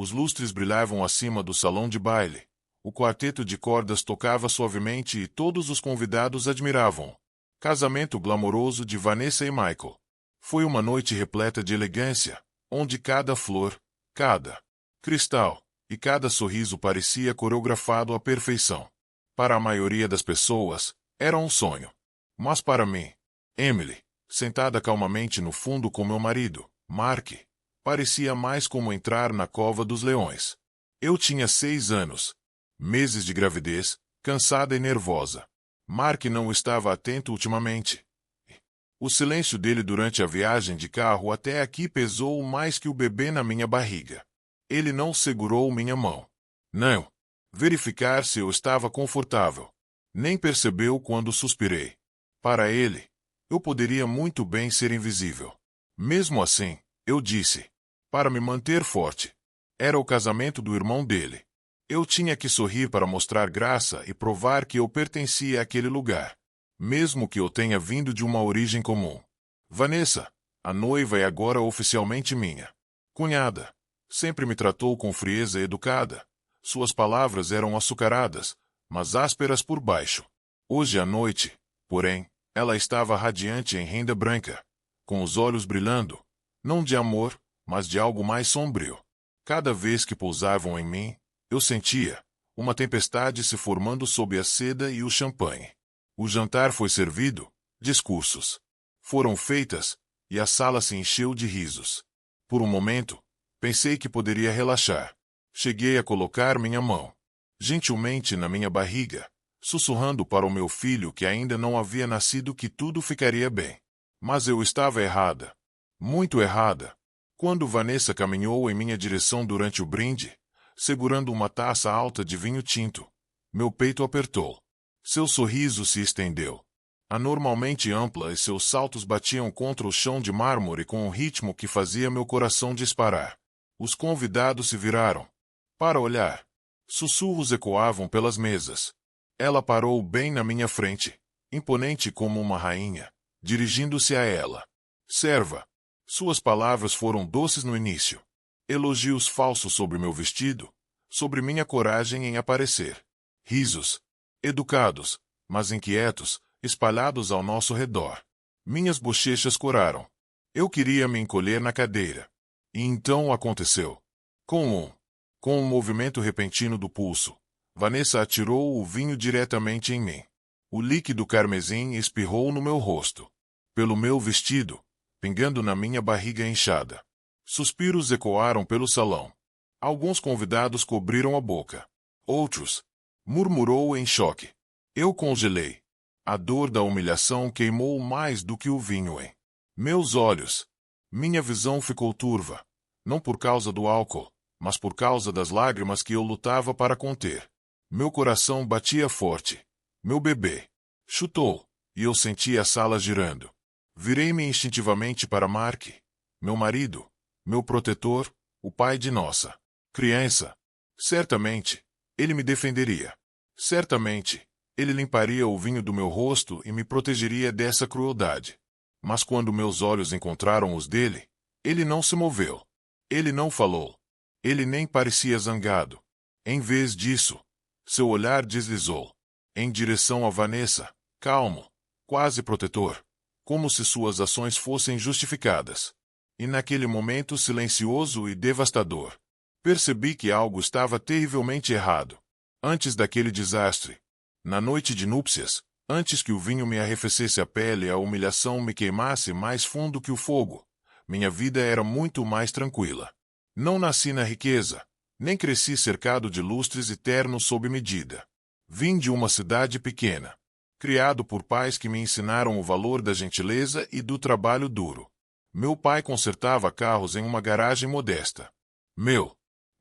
Os lustres brilhavam acima do salão de baile. O quarteto de cordas tocava suavemente e todos os convidados admiravam. Casamento glamouroso de Vanessa e Michael. Foi uma noite repleta de elegância, onde cada flor, cada cristal e cada sorriso parecia coreografado à perfeição. Para a maioria das pessoas, era um sonho. Mas para mim, Emily, sentada calmamente no fundo com meu marido, Mark, parecia mais como entrar na cova dos leões. Eu tinha 6 anos, meses de gravidez, cansada e nervosa. Mark não estava atento ultimamente. O silêncio dele durante a viagem de carro até aqui pesou mais que o bebê na minha barriga. Ele não segurou minha mão. Não. Verificar se eu estava confortável. Nem percebeu quando suspirei. Para ele, eu poderia muito bem ser invisível. Mesmo assim, eu disse, para me manter forte. Era o casamento do irmão dele. Eu tinha que sorrir para mostrar graça e provar que eu pertencia àquele lugar, mesmo que eu tenha vindo de uma origem comum. Vanessa, a noiva é agora oficialmente minha cunhada. Sempre me tratou com frieza educada. Suas palavras eram açucaradas, mas ásperas por baixo. Hoje à noite, porém, ela estava radiante em renda branca, com os olhos brilhando, não de amor, mas de algo mais sombrio. Cada vez que pousavam em mim, eu sentia uma tempestade se formando sob a seda e o champanhe. O jantar foi servido, discursos foram feitas, e a sala se encheu de risos. Por um momento, pensei que poderia relaxar. Cheguei a colocar minha mão gentilmente na minha barriga, sussurrando para o meu filho que ainda não havia nascido que tudo ficaria bem. Mas eu estava errada. Muito errada. Quando Vanessa caminhou em minha direção durante o brinde, segurando uma taça alta de vinho tinto, meu peito apertou. Seu sorriso se estendeu, anormalmente ampla, e seus saltos batiam contra o chão de mármore com um ritmo que fazia meu coração disparar. Os convidados se viraram para olhar. Sussurros ecoavam pelas mesas. Ela parou bem na minha frente, imponente como uma rainha, dirigindo-se a ela. Serva. Suas palavras foram doces no início. Elogios falsos sobre meu vestido, sobre minha coragem em aparecer. Risos, educados, mas inquietos, espalhados ao nosso redor. Minhas bochechas coraram. Eu queria me encolher na cadeira. E então aconteceu. Com um movimento repentino do pulso, Vanessa atirou o vinho diretamente em mim. O líquido carmesim espirrou no meu rosto. Pelo meu vestido, pingando na minha barriga inchada. Suspiros ecoaram pelo salão. Alguns convidados cobriram a boca. Outros, murmurou em choque. Eu congelei. A dor da humilhação queimou mais do que o vinho em meus olhos. Minha visão ficou turva, não por causa do álcool, mas por causa das lágrimas que eu lutava para conter. Meu coração batia forte. Meu bebê chutou, e eu senti a sala girando. Virei-me instintivamente para Mark, meu marido, meu protetor, o pai de nossa criança. Certamente, ele me defenderia. Certamente, ele limparia o vinho do meu rosto e me protegeria dessa crueldade. Mas quando meus olhos encontraram os dele, ele não se moveu. Ele não falou. Ele nem parecia zangado. Em vez disso, seu olhar deslizou em direção a Vanessa, calmo, quase protetor, como se suas ações fossem justificadas. E naquele momento silencioso e devastador, percebi que algo estava terrivelmente errado. Antes daquele desastre, na noite de núpcias, antes que o vinho me arrefecesse a pele e a humilhação me queimasse mais fundo que o fogo, minha vida era muito mais tranquila. Não nasci na riqueza, nem cresci cercado de lustres e ternos sob medida. Vim de uma cidade pequena, criado por pais que me ensinaram o valor da gentileza e do trabalho duro. Meu pai consertava carros em uma garagem modesta.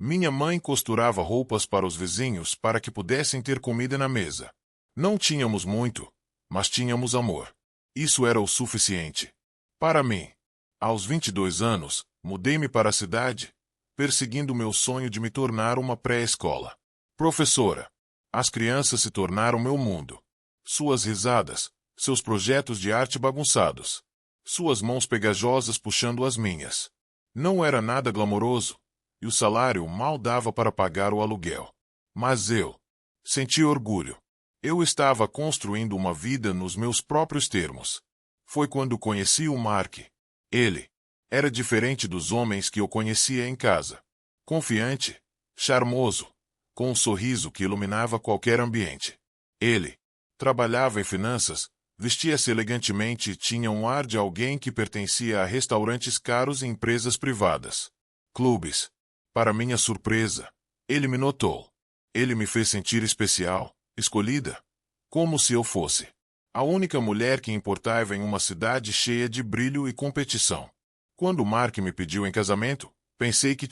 Minha mãe costurava roupas para os vizinhos para que pudessem ter comida na mesa. Não tínhamos muito, mas tínhamos amor. Isso era o suficiente. Para mim. Aos 22 anos, mudei-me para a cidade, perseguindo meu sonho de me tornar uma pré-escola professora. As crianças se tornaram meu mundo. Suas risadas, seus projetos de arte bagunçados, suas mãos pegajosas puxando as minhas. Não era nada glamouroso, e o salário mal dava para pagar o aluguel. Mas eu senti orgulho. Eu estava construindo uma vida nos meus próprios termos. Foi quando conheci o Mark. Ele era diferente dos homens que eu conhecia em casa. Confiante, charmoso, com um sorriso que iluminava qualquer ambiente. Ele trabalhava em finanças, vestia-se elegantemente e tinha um ar de alguém que pertencia a restaurantes caros e empresas privadas. Clubes. Para minha surpresa, ele me notou. Ele me fez sentir especial, escolhida, como se eu fosse a única mulher que importava em uma cidade cheia de brilho e competição. Quando Mark me pediu em casamento, pensei que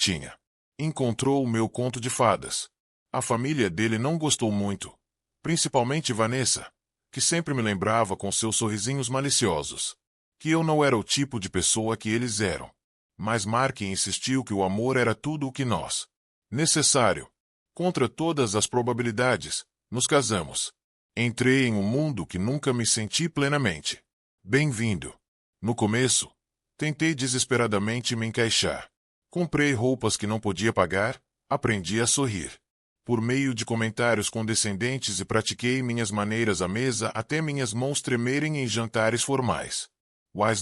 encontrou o meu conto de fadas. A família dele não gostou muito, principalmente Vanessa, que sempre me lembrava com seus sorrisinhos maliciosos que eu não era o tipo de pessoa que eles eram. Mas Mark insistiu que o amor era tudo o que nós necessário. Contra todas as probabilidades, nos casamos. Entrei em um mundo que nunca me senti plenamente bem-vindo. No começo, tentei desesperadamente me encaixar. Comprei roupas que não podia pagar, aprendi a sorrir por meio de comentários condescendentes e pratiquei minhas maneiras à mesa até minhas mãos tremerem em jantares formais. Mas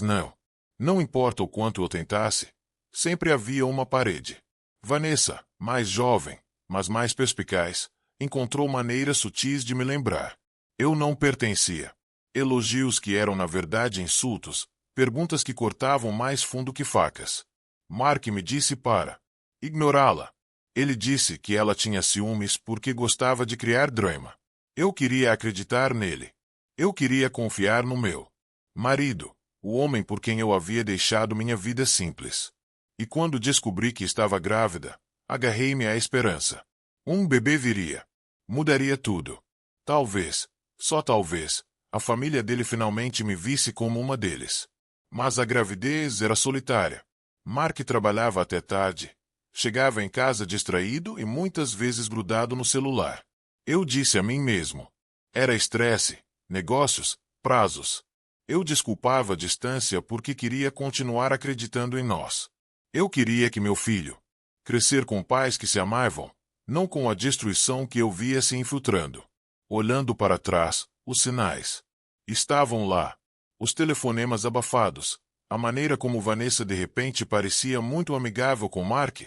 não importa o quanto eu tentasse, sempre havia uma parede. Vanessa, mais jovem, mas mais perspicaz, encontrou maneiras sutis de me lembrar. Eu não pertencia. Elogios que eram na verdade insultos, perguntas que cortavam mais fundo que facas. Mark me disse para ignorá-la. Ele disse que ela tinha ciúmes porque gostava de criar drama. Eu queria acreditar nele. Eu queria confiar no meu marido, o homem por quem eu havia deixado minha vida simples. E quando descobri que estava grávida, agarrei-me à esperança. Um bebê viria. Mudaria tudo. Talvez, só talvez, a família dele finalmente me visse como uma deles. Mas a gravidez era solitária. Mark trabalhava até tarde. Chegava em casa distraído e muitas vezes grudado no celular. Eu disse a mim mesmo. Era estresse, negócios, prazos. Eu desculpava a distância porque queria continuar acreditando em nós. Eu queria que meu filho crescer com pais que se amavam, não com a destruição que eu via se infiltrando. Olhando para trás, os sinais estavam lá. Os telefonemas abafados, a maneira como Vanessa de repente parecia muito amigável com Mark,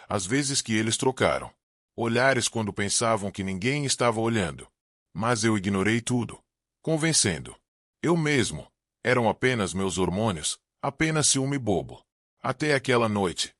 as vezes que eles trocaram olhares quando pensavam que ninguém estava olhando. Mas eu ignorei tudo, convencendo. Eu mesmo. Eram apenas meus hormônios, apenas ciúme bobo. Até aquela noite.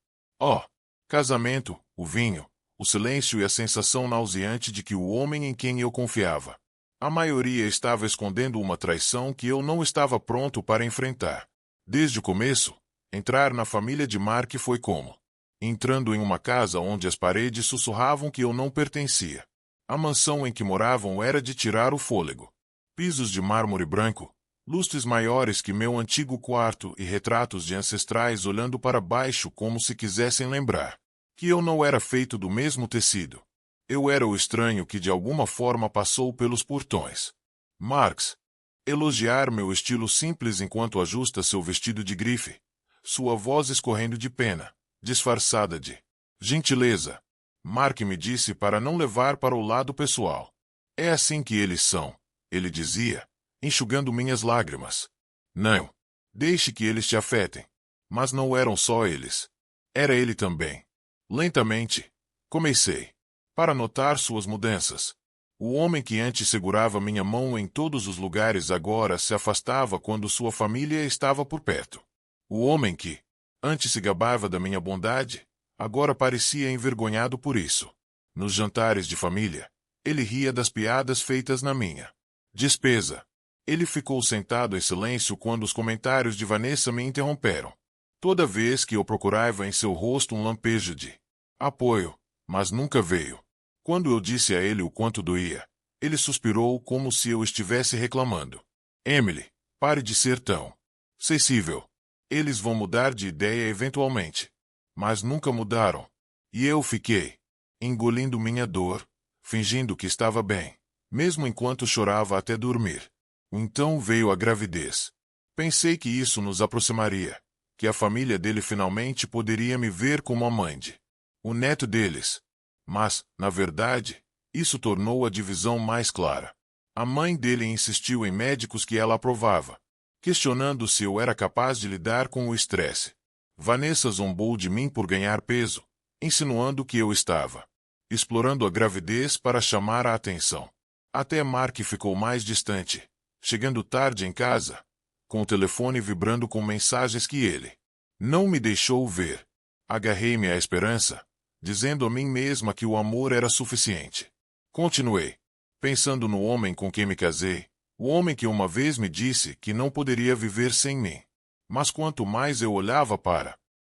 Casamento, o vinho, o silêncio e a sensação nauseante de que o homem em quem eu confiava, a maioria estava escondendo uma traição que eu não estava pronto para enfrentar. Desde o começo, entrar na família de Mark foi como entrando em uma casa onde as paredes sussurravam que eu não pertencia. A mansão em que moravam era de tirar o fôlego. Pisos de mármore branco, lustres maiores que meu antigo quarto e retratos de ancestrais olhando para baixo como se quisessem lembrar que eu não era feito do mesmo tecido. Eu era o estranho que de alguma forma passou pelos portões. Marx elogiar meu estilo simples enquanto ajusta seu vestido de grife, sua voz escorrendo de pena, disfarçada de gentileza. Mark me disse para não levar para o lado pessoal. É assim que eles são, ele dizia, enxugando minhas lágrimas. Não. Deixe que eles te afetem. Mas não eram só eles. Era ele também. Lentamente, comecei para notar suas mudanças. O homem que antes segurava minha mão em todos os lugares agora se afastava quando sua família estava por perto. O homem que antes se gabava da minha bondade, agora parecia envergonhado por isso. Nos jantares de família, ele ria das piadas feitas na minha despesa. Ele ficou sentado em silêncio quando os comentários de Vanessa me interromperam. Toda vez que eu procurava em seu rosto um lampejo de apoio, mas nunca veio. Quando eu disse a ele o quanto doía, ele suspirou como se eu estivesse reclamando. Emily, pare de ser tão sensível. Eles vão mudar de ideia eventualmente. Mas nunca mudaram. E eu fiquei engolindo minha dor, fingindo que estava bem, mesmo enquanto chorava até dormir. Então veio a gravidez. Pensei que isso nos aproximaria, que a família dele finalmente poderia me ver como a mãe de o neto deles. Mas, na verdade, isso tornou a divisão mais clara. A mãe dele insistiu em médicos que ela aprovava, questionando se eu era capaz de lidar com o estresse. Vanessa zombou de mim por ganhar peso, insinuando que eu estava explorando a gravidez para chamar a atenção. Até Mark ficou mais distante, chegando tarde em casa, com o telefone vibrando com mensagens que ele não me deixou ver. Agarrei-me à esperança, dizendo a mim mesma que o amor era suficiente. Continuei, pensando no homem com quem me casei, o homem que uma vez me disse que não poderia viver sem mim. Mas quanto mais eu olhava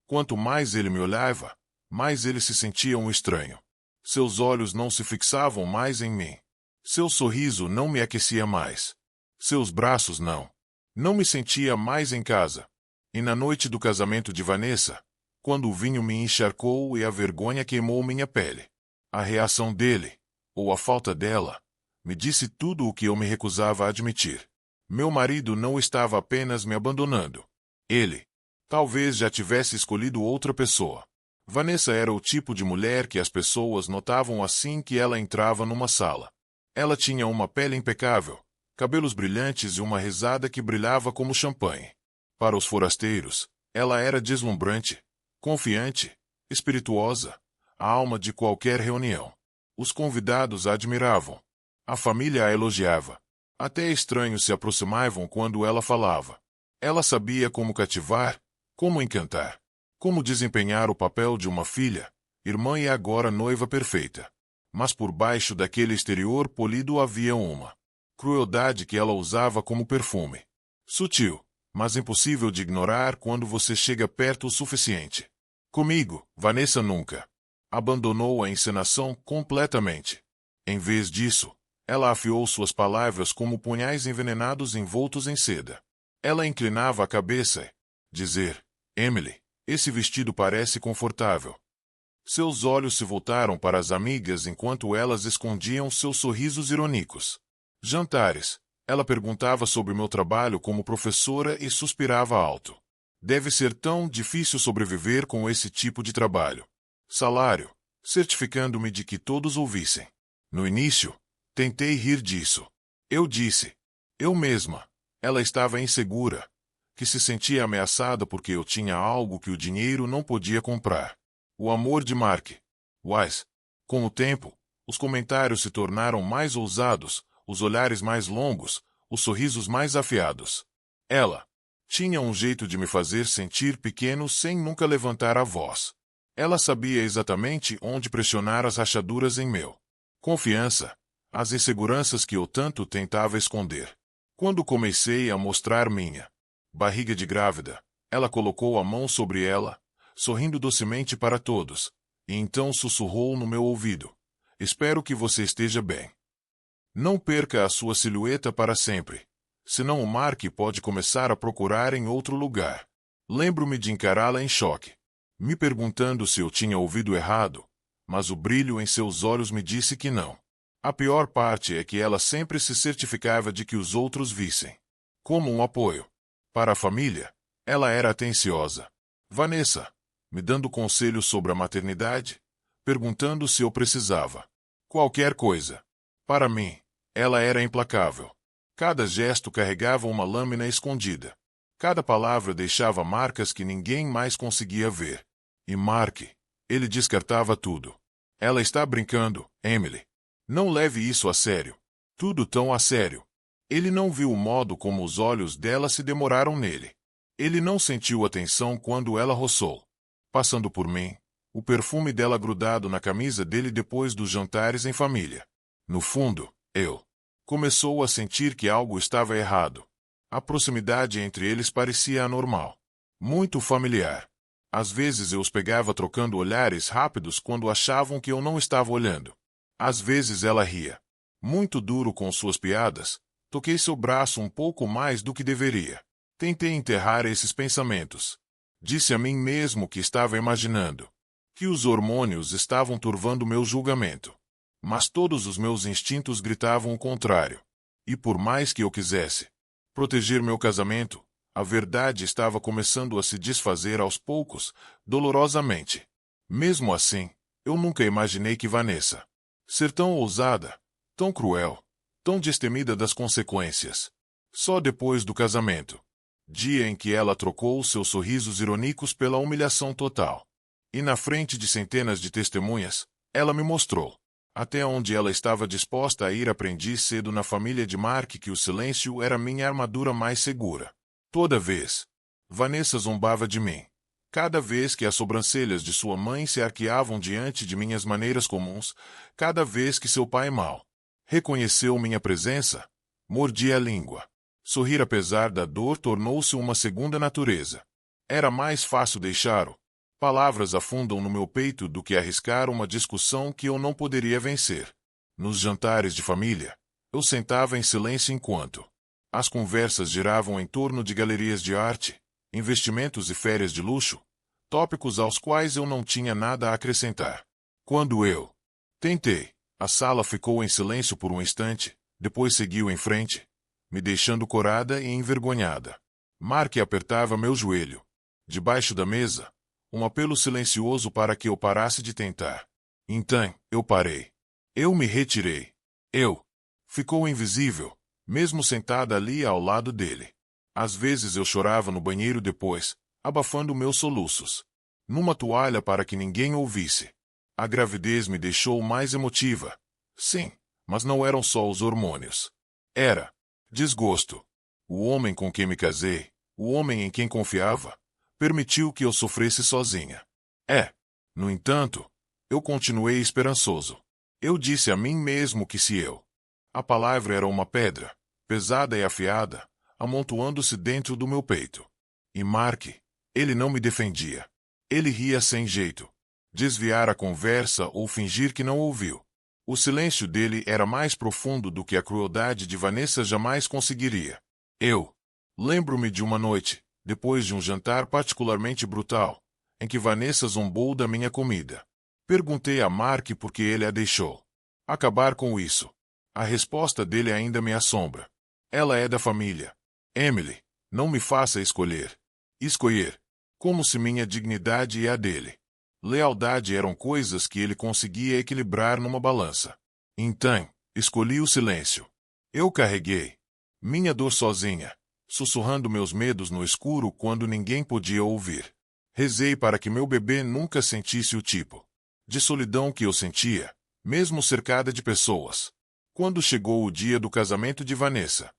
quanto mais ele me olhava, mais ele se sentia um estranho. Seus olhos não se fixavam mais em mim. Seu sorriso não me aquecia mais. Seus braços não me sentia mais em casa. E na noite do casamento de Vanessa, quando o vinho me encharcou e a vergonha queimou minha pele, a reação dele, ou a falta dela, me disse tudo o que eu me recusava a admitir. Meu marido não estava apenas me abandonando. Ele, talvez já tivesse escolhido outra pessoa. Vanessa era o tipo de mulher que as pessoas notavam assim que ela entrava numa sala. Ela tinha uma pele impecável, cabelos brilhantes e uma risada que brilhava como champanhe. Para os forasteiros, ela era deslumbrante, confiante, espirituosa, a alma de qualquer reunião. Os convidados a admiravam. A família a elogiava. Até estranhos se aproximavam quando ela falava. Ela sabia como cativar, como encantar, como desempenhar o papel de uma filha, irmã e agora noiva perfeita. Mas por baixo daquele exterior polido havia uma crueldade que ela usava como perfume. Sutil, mas impossível de ignorar quando você chega perto o suficiente. Comigo, Vanessa nunca abandonou a encenação completamente. Em vez disso, ela afiou suas palavras como punhais envenenados envoltos em seda. Ela inclinava a cabeça e dizer: Emily, esse vestido parece confortável. Seus olhos se voltaram para as amigas enquanto elas escondiam seus sorrisos irônicos. Jantares. Ela perguntava sobre meu trabalho como professora e suspirava alto. Deve ser tão difícil sobreviver com esse tipo de trabalho. Salário. Certificando-me de que todos ouvissem. No início, tentei rir disso. Eu disse. Eu mesma. Ela estava insegura, que se sentia ameaçada porque eu tinha algo que o dinheiro não podia comprar. O amor de Mark. Wise. Com o tempo, os comentários se tornaram mais ousados, os olhares mais longos, os sorrisos mais afiados. Ela tinha um jeito de me fazer sentir pequeno sem nunca levantar a voz. Ela sabia exatamente onde pressionar as rachaduras em meu confiança, as inseguranças que eu tanto tentava esconder. Quando comecei a mostrar minha barriga de grávida, ela colocou a mão sobre ela, sorrindo docemente para todos, e então sussurrou no meu ouvido: Espero que você esteja bem. Não perca a sua silhueta para sempre, senão o Mark pode começar a procurar em outro lugar. Lembro-me de encará-la em choque, me perguntando se eu tinha ouvido errado, mas o brilho em seus olhos me disse que não. A pior parte é que ela sempre se certificava de que os outros vissem como um apoio. Para a família, ela era atenciosa. Vanessa, me dando conselhos sobre a maternidade, perguntando se eu precisava qualquer coisa. Para mim, ela era implacável. Cada gesto carregava uma lâmina escondida. Cada palavra deixava marcas que ninguém mais conseguia ver. E Mark, ele descartava tudo. Ela está brincando, Emily. Não leve isso a sério. Tudo tão a sério. Ele não viu o modo como os olhos dela se demoraram nele. Ele não sentiu a tensão quando ela roçou, passando por mim, o perfume dela grudado na camisa dele depois dos jantares em família. No fundo, eu começou a sentir que algo estava errado. A proximidade entre eles parecia anormal. Muito familiar. Às vezes eu os pegava trocando olhares rápidos quando achavam que eu não estava olhando. Às vezes ela ria. Muito duro com suas piadas, toquei seu braço um pouco mais do que deveria. Tentei enterrar esses pensamentos. Disse a mim mesmo que estava imaginando, que os hormônios estavam turvando meu julgamento. Mas todos os meus instintos gritavam o contrário. E por mais que eu quisesse proteger meu casamento, a verdade estava começando a se desfazer aos poucos, dolorosamente. Mesmo assim, Eu nunca imaginei que Vanessa ser tão ousada, tão cruel, tão destemida das consequências. Só depois do casamento, dia em que ela trocou seus sorrisos irônicos pela humilhação total. E na frente de centenas de testemunhas, ela me mostrou até onde ela estava disposta a ir. Aprendi cedo na família de Mark que o silêncio era minha armadura mais segura. Toda vez, Vanessa zombava de mim. Cada vez que as sobrancelhas de sua mãe se arqueavam diante de minhas maneiras comuns, cada vez que seu pai mal reconheceu minha presença, mordia a língua. Sorrir apesar da dor tornou-se uma segunda natureza. Era mais fácil deixar-o. Palavras afundam no meu peito do que arriscar uma discussão que eu não poderia vencer. Nos jantares de família, eu sentava em silêncio enquanto as conversas giravam em torno de galerias de arte, investimentos e férias de luxo, tópicos aos quais eu não tinha nada a acrescentar. Quando eu tentei, a sala ficou em silêncio por um instante, depois seguiu em frente, me deixando corada e envergonhada. Mark apertava meu joelho. Debaixo da mesa, um apelo silencioso para que eu parasse de tentar. Então, eu parei. Eu me retirei. Ficou invisível, mesmo sentada ali ao lado dele. Às vezes eu chorava no banheiro depois, abafando meus soluços. Numa toalha para que ninguém ouvisse. A gravidez me deixou mais emotiva. Sim, mas não eram só os hormônios. Era desgosto. O homem com quem me casei, o homem em quem confiava, permitiu que eu sofresse sozinha. No entanto, eu continuei esperançoso. Eu disse a mim mesmo que se eu... A palavra era uma pedra, pesada e afiada, amontoando-se dentro do meu peito. E Mark, ele não me defendia. Ele ria sem jeito. Desviar a conversa ou fingir que não ouviu. O silêncio dele era mais profundo do que a crueldade de Vanessa jamais conseguiria. Eu lembro-me de uma noite, depois de um jantar particularmente brutal, em que Vanessa zombou da minha comida. Perguntei a Mark por que ele a deixou acabar com isso. A resposta dele ainda me assombra. Ela é da família. Emily, não me faça escolher. Escolher. Como se minha dignidade e a dele. Lealdade eram coisas que ele conseguia equilibrar numa balança. Então, escolhi o silêncio. Eu carreguei minha dor sozinha, sussurrando meus medos no escuro quando ninguém podia ouvir. Rezei para que meu bebê nunca sentisse o tipo de solidão que eu sentia, mesmo cercada de pessoas. Quando chegou o dia do casamento de Vanessa,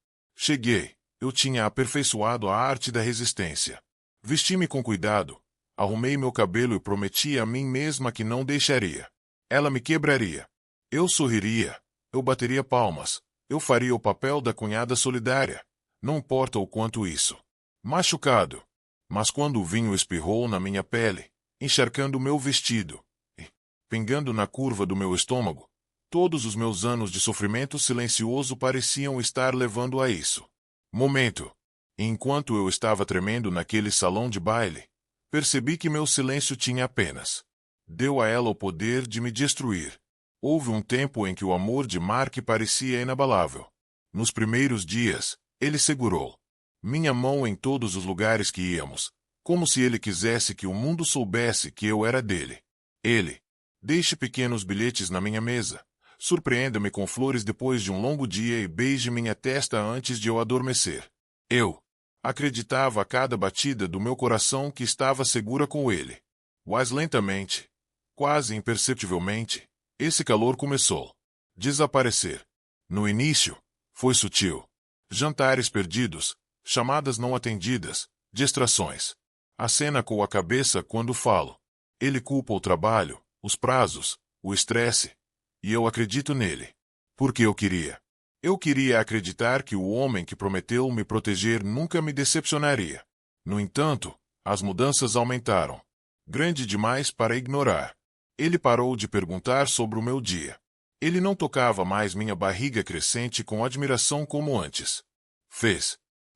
eu tinha aperfeiçoado a arte da resistência. Vesti-me com cuidado, arrumei meu cabelo e prometi a mim mesma que não deixaria. Ela me quebraria. Eu sorriria, eu bateria palmas, eu faria o papel da cunhada solidária. Não importa o quanto isso. Machucado. Mas quando o vinho espirrou na minha pele, encharcando meu vestido, e pingando na curva do meu estômago, todos os meus anos de sofrimento silencioso pareciam estar levando a isso. Momento. E enquanto eu estava tremendo naquele salão de baile, percebi que meu silêncio tinha apenas deu a ela o poder de me destruir. Houve um tempo em que o amor de Mark parecia inabalável. Nos primeiros dias, ele segurou minha mão em todos os lugares que íamos, como se ele quisesse que o mundo soubesse que eu era dele. Ele deixe pequenos bilhetes na minha mesa, surpreenda-me com flores depois de um longo dia e beije minha testa antes de eu adormecer. Eu acreditava a cada batida do meu coração que estava segura com ele. Mas lentamente, quase imperceptivelmente, esse calor começou a desaparecer. No início, foi sutil. Jantares perdidos, chamadas não atendidas, distrações. Acena com a cabeça quando falo. Ele culpa o trabalho, os prazos, o estresse. E eu acredito nele. Porque eu queria. Eu queria acreditar que o homem que prometeu me proteger nunca me decepcionaria. No entanto, as mudanças aumentaram. Grande demais para ignorar. Ele parou de perguntar sobre o meu dia. Ele não tocava mais minha barriga crescente com admiração como antes.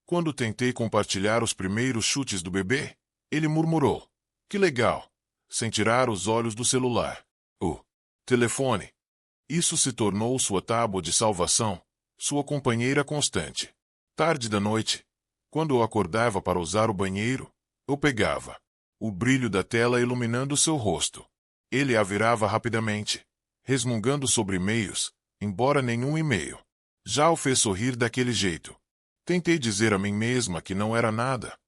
Quando tentei compartilhar os primeiros chutes do bebê, ele murmurou. Que legal. Sem tirar os olhos do celular. O telefone. Isso se tornou sua tábua de salvação, sua companheira constante. Tarde da noite, quando eu acordava para usar o banheiro, eu pegava o brilho da tela iluminando seu rosto. Ele a virava rapidamente, resmungando sobre e-mails, embora nenhum e-mail já o fez sorrir daquele jeito. Tentei dizer a mim mesma que não era nada,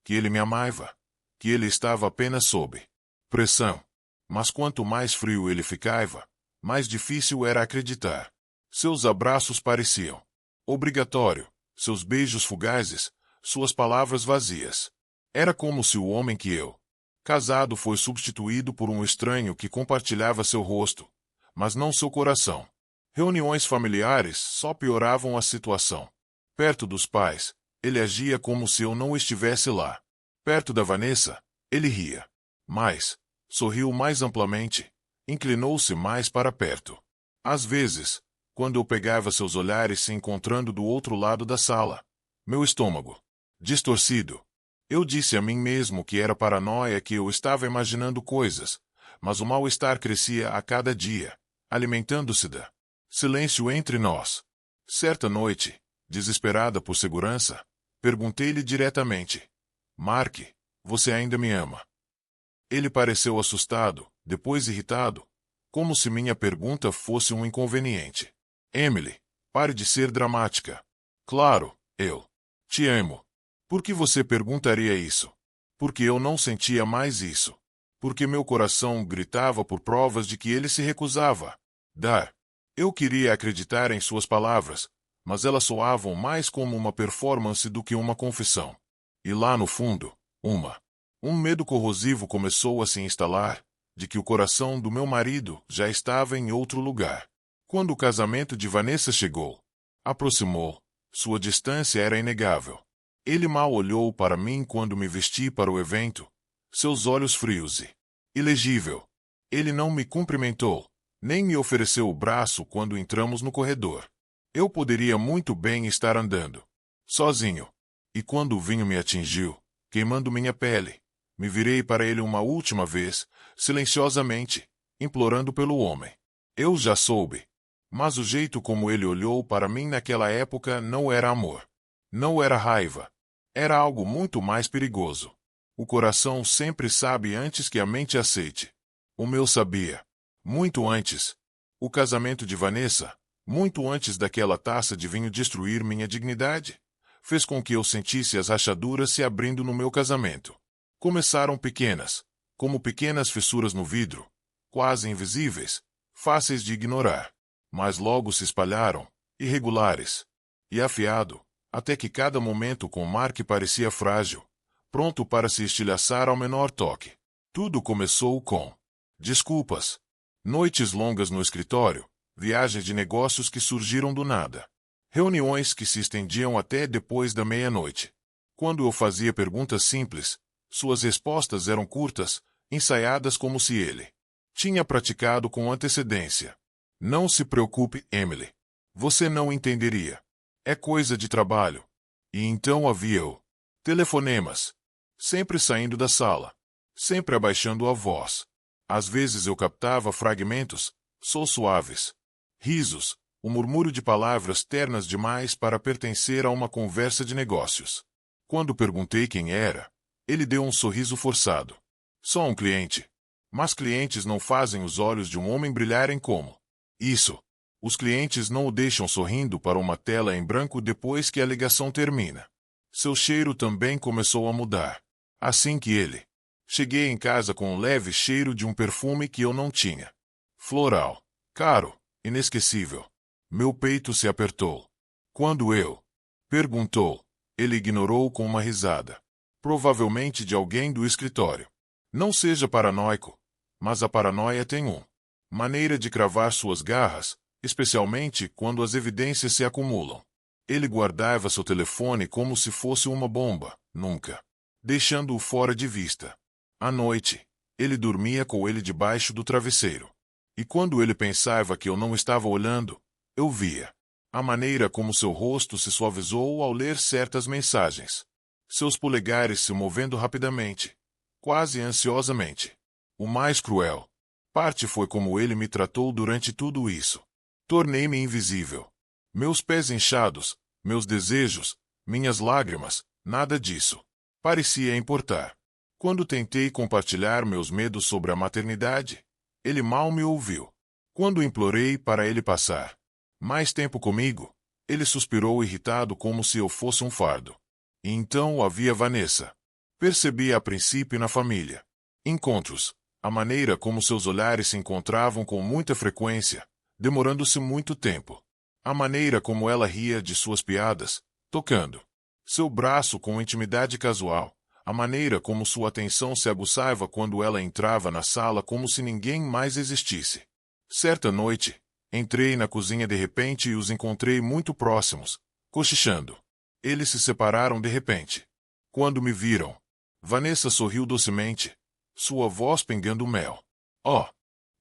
que ele me amava, que ele estava apenas sob pressão. Mas quanto mais frio ele ficava, mais difícil era acreditar. Seus abraços pareciam obrigatório, seus beijos fugazes, suas palavras vazias. Era como se o homem que eu, casado, foi substituído por um estranho que compartilhava seu rosto, mas não seu coração. Reuniões familiares só pioravam a situação. Perto dos pais, ele agia como se eu não estivesse lá. Perto da Vanessa, ele ria. Mas sorriu mais amplamente, inclinou-se mais para perto. Às vezes, quando eu pegava seus olhares se encontrando do outro lado da sala, meu estômago distorcido, eu disse a mim mesmo que era paranoia, que eu estava imaginando coisas, mas o mal-estar crescia a cada dia, alimentando-se da silêncio entre nós. Certa noite, desesperada por segurança, perguntei-lhe diretamente: Mark, você ainda me ama? Ele pareceu assustado, depois irritado, como se minha pergunta fosse um inconveniente. Emily, pare de ser dramática. Claro, eu te amo. Por que você perguntaria isso? Porque eu não sentia mais isso. Porque meu coração gritava por provas de que ele se recusava dar. Eu queria acreditar em suas palavras, mas elas soavam mais como uma performance do que uma confissão. E lá no fundo, um medo corrosivo começou a se instalar, de que o coração do meu marido já estava em outro lugar. Quando o casamento de Vanessa chegou, aproximou, sua distância era inegável. Ele mal olhou para mim quando me vesti para o evento, seus olhos frios e ilegível. Ele não me cumprimentou, nem me ofereceu o braço quando entramos no corredor. Eu poderia muito bem estar andando sozinho. E quando o vinho me atingiu, queimando minha pele, me virei para ele uma última vez, silenciosamente, implorando pelo homem. Eu já soube. Mas o jeito como ele olhou para mim naquela época não era amor. Não era raiva. Era algo muito mais perigoso. O coração sempre sabe antes que a mente aceite. O meu sabia. Muito antes. O casamento de Vanessa, muito antes daquela taça de vinho destruir minha dignidade, fez com que eu sentisse as rachaduras se abrindo no meu casamento. Começaram pequenas, como pequenas fissuras no vidro, quase invisíveis, fáceis de ignorar. Mas logo se espalharam, irregulares e afiado, até que cada momento com Mark parecia frágil, pronto para se estilhaçar ao menor toque. Tudo começou com desculpas, noites longas no escritório, viagens de negócios que surgiram do nada, reuniões que se estendiam até depois da meia-noite. Quando eu fazia perguntas simples, suas respostas eram curtas, ensaiadas como se ele tinha praticado com antecedência. Não se preocupe, Emily. Você não entenderia. É coisa de trabalho. E então havia o telefonemas. Sempre saindo da sala. Sempre abaixando a voz. Às vezes eu captava fragmentos, sons suaves. Risos, o murmúrio de palavras ternas demais para pertencer a uma conversa de negócios. Quando perguntei quem era, ele deu um sorriso forçado. Só um cliente. Mas clientes não fazem os olhos de um homem brilharem como isso. Os clientes não o deixam sorrindo para uma tela em branco depois que a ligação termina. Seu cheiro também começou a mudar. Assim que ele cheguei em casa com um leve cheiro de um perfume que eu não tinha. Floral, caro, inesquecível. Meu peito se apertou. Quando eu perguntou, ele ignorou com uma risada. Provavelmente de alguém do escritório. Não seja paranoico, mas a paranoia tem maneira de cravar suas garras, especialmente quando as evidências se acumulam. Ele guardava seu telefone como se fosse uma bomba, nunca deixando-o fora de vista. À noite, ele dormia com ele debaixo do travesseiro. E quando ele pensava que eu não estava olhando, eu via a maneira como seu rosto se suavizou ao ler certas mensagens. Seus polegares se movendo rapidamente, quase ansiosamente. O mais cruel parte foi como ele me tratou durante tudo isso. Tornei-me invisível. Meus pés inchados, meus desejos, minhas lágrimas, nada disso parecia importar. Quando tentei compartilhar meus medos sobre a maternidade, Ele mal me ouviu. Quando implorei para ele passar mais tempo comigo, ele suspirou irritado como se eu fosse um fardo. E então havia Vanessa. Percebi a princípio na família. Encontros. A maneira como seus olhares se encontravam com muita frequência, demorando-se muito tempo. A maneira como ela ria de suas piadas, tocando seu braço com intimidade casual. A maneira como sua atenção se aguçava quando ela entrava na sala como se ninguém mais existisse. Certa noite, entrei na cozinha de repente e os encontrei muito próximos, cochichando. Eles se separaram de repente. Quando me viram, Vanessa sorriu docemente, sua voz pingando mel. Oh!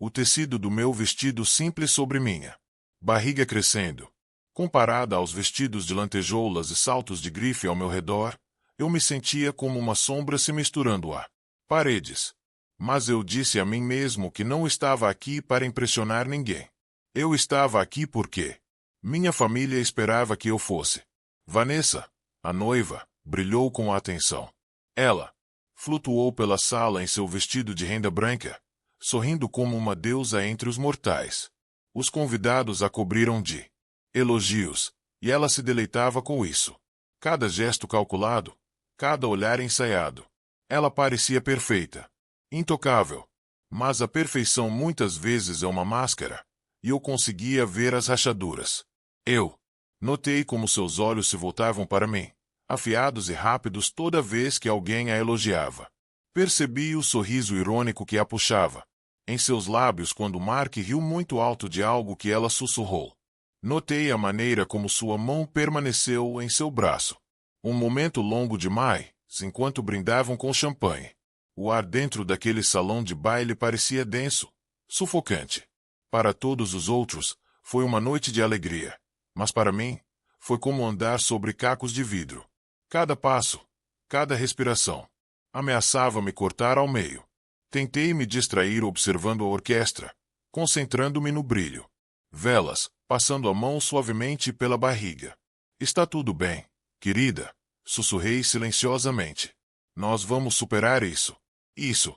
O tecido do meu vestido simples sobre minha barriga crescendo. Comparada aos vestidos de lantejoulas e saltos de grife ao meu redor, eu me sentia como uma sombra se misturando a paredes. Mas eu disse a mim mesmo que não estava aqui para impressionar ninguém. Eu estava aqui porque minha família esperava que eu fosse. Vanessa, a noiva, brilhou com a atenção. Ela flutuou pela sala em seu vestido de renda branca, sorrindo como uma deusa entre os mortais. Os convidados a cobriram de elogios, e ela se deleitava com isso. Cada gesto calculado, cada olhar ensaiado. Ela parecia perfeita, intocável. Mas a perfeição muitas vezes é uma máscara, e eu conseguia ver as rachaduras. Eu notei como seus olhos se voltavam para mim, afiados e rápidos toda vez que alguém a elogiava. Percebi o sorriso irônico que a puxava em seus lábios quando Mark riu muito alto de algo que ela sussurrou. Notei a maneira como sua mão permaneceu em seu braço. Um momento longo demais, enquanto brindavam com champanhe. O ar dentro daquele salão de baile parecia denso, sufocante. Para todos os outros, foi uma noite de alegria. Mas para mim, foi como andar sobre cacos de vidro. Cada passo, cada respiração, ameaçava me cortar ao meio. Tentei me distrair observando a orquestra, concentrando-me no brilho. Velas, passando a mão suavemente pela barriga. Está tudo bem, querida, sussurrei silenciosamente. Nós vamos superar isso. Isso.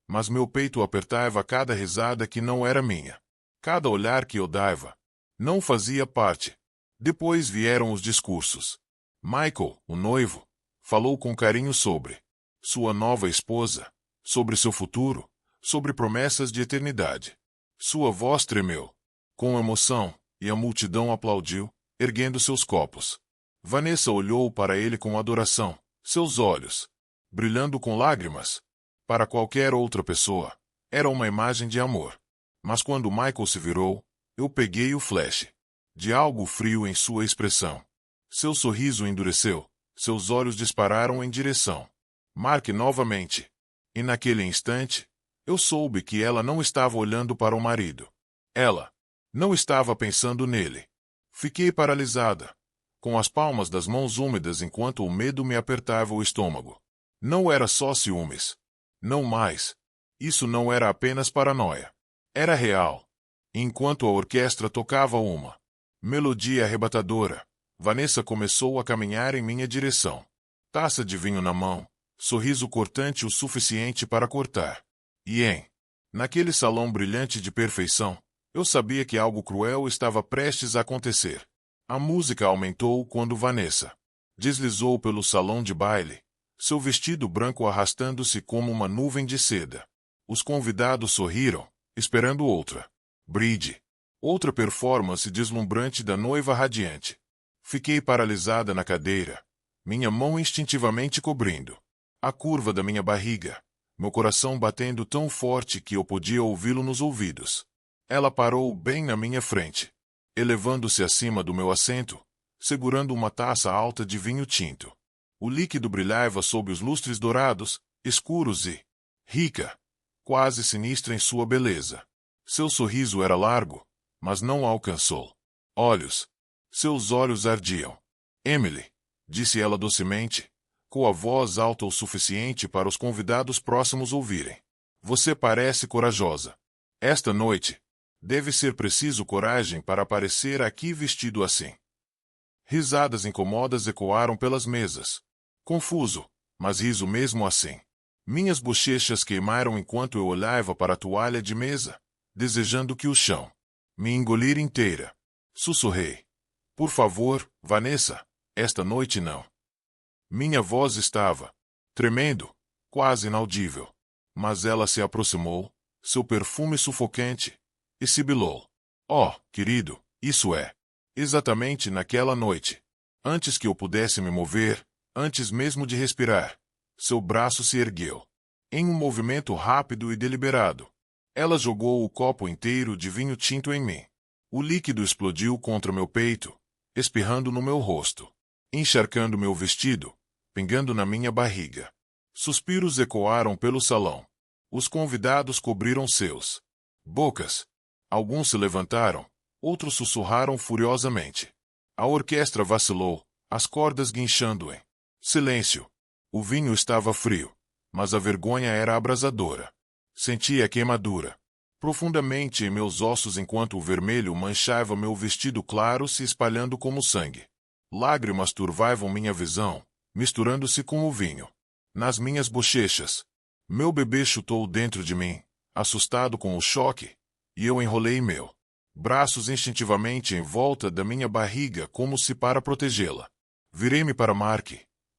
Mas meu peito apertava cada risada que não era minha. Cada olhar que eu dava não fazia parte. Depois vieram os discursos. Michael, o noivo, falou com carinho sobre sua nova esposa, sobre seu futuro, sobre promessas de eternidade. Sua voz tremeu com emoção, e a multidão aplaudiu, erguendo seus copos. Vanessa olhou para ele com adoração, seus olhos brilhando com lágrimas. Para qualquer outra pessoa, era uma imagem de amor. Mas quando Michael se virou, eu peguei o flash de algo frio em sua expressão. Seu sorriso endureceu, seus olhos dispararam em direção Mark novamente. E naquele instante, eu soube que ela não estava olhando para o marido. Ela não estava pensando nele. Fiquei paralisada, com as palmas das mãos úmidas enquanto o medo me apertava o estômago. Não era só ciúmes. Não mais. Isso não era apenas paranoia. Era real. Enquanto a orquestra tocava uma melodia arrebatadora, Vanessa começou a caminhar em minha direção. Taça de vinho na mão, sorriso cortante o suficiente para cortar. E naquele salão brilhante de perfeição, eu sabia que algo cruel estava prestes a acontecer. A música aumentou quando Vanessa deslizou pelo salão de baile, seu vestido branco arrastando-se como uma nuvem de seda. Os convidados sorriram, esperando outra bridge, outra performance deslumbrante da noiva radiante. Fiquei paralisada na cadeira, minha mão instintivamente cobrindo a curva da minha barriga, meu coração batendo tão forte que eu podia ouvi-lo nos ouvidos. Ela parou bem na minha frente, elevando-se acima do meu assento, segurando uma taça alta de vinho tinto. O líquido brilhava sob os lustres dourados, escuros e rica, quase sinistra em sua beleza. Seu sorriso era largo, mas não a alcançou. Olhos. Seus olhos ardiam. Emily, disse ela docemente, com a voz alta o suficiente para os convidados próximos ouvirem. Você parece corajosa. Esta noite, deve ser preciso coragem para aparecer aqui vestido assim. Risadas incomodas ecoaram pelas mesas. Confuso, mas riso mesmo assim. Minhas bochechas queimaram enquanto eu olhava para a toalha de mesa, desejando que o chão me engolir inteira. Sussurrei. Por favor, Vanessa, esta noite não. Minha voz estava tremendo, quase inaudível. Mas ela se aproximou, seu perfume sufocante, e sibilou. Oh, querido, isso é. Exatamente naquela noite. Antes que eu pudesse me mover, antes mesmo de respirar, seu braço se ergueu. Em um movimento rápido e deliberado, ela jogou o copo inteiro de vinho tinto em mim. O líquido explodiu contra meu peito, espirrando no meu rosto, encharcando meu vestido, pingando na minha barriga. Suspiros ecoaram pelo salão. Os convidados cobriram seus bocas. Alguns se levantaram, outros sussurraram furiosamente. A orquestra vacilou, as cordas guinchando em silêncio. O vinho estava frio, mas a vergonha era abrasadora. Sentia a queimadura profundamente em meus ossos enquanto o vermelho manchava meu vestido claro se espalhando como sangue. Lágrimas turvavam minha visão, misturando-se com o vinho. Nas minhas bochechas, meu bebê chutou dentro de mim, assustado com o choque, e eu enrolei meu braços instintivamente em volta da minha barriga como se para protegê-la. Virei-me para Mark,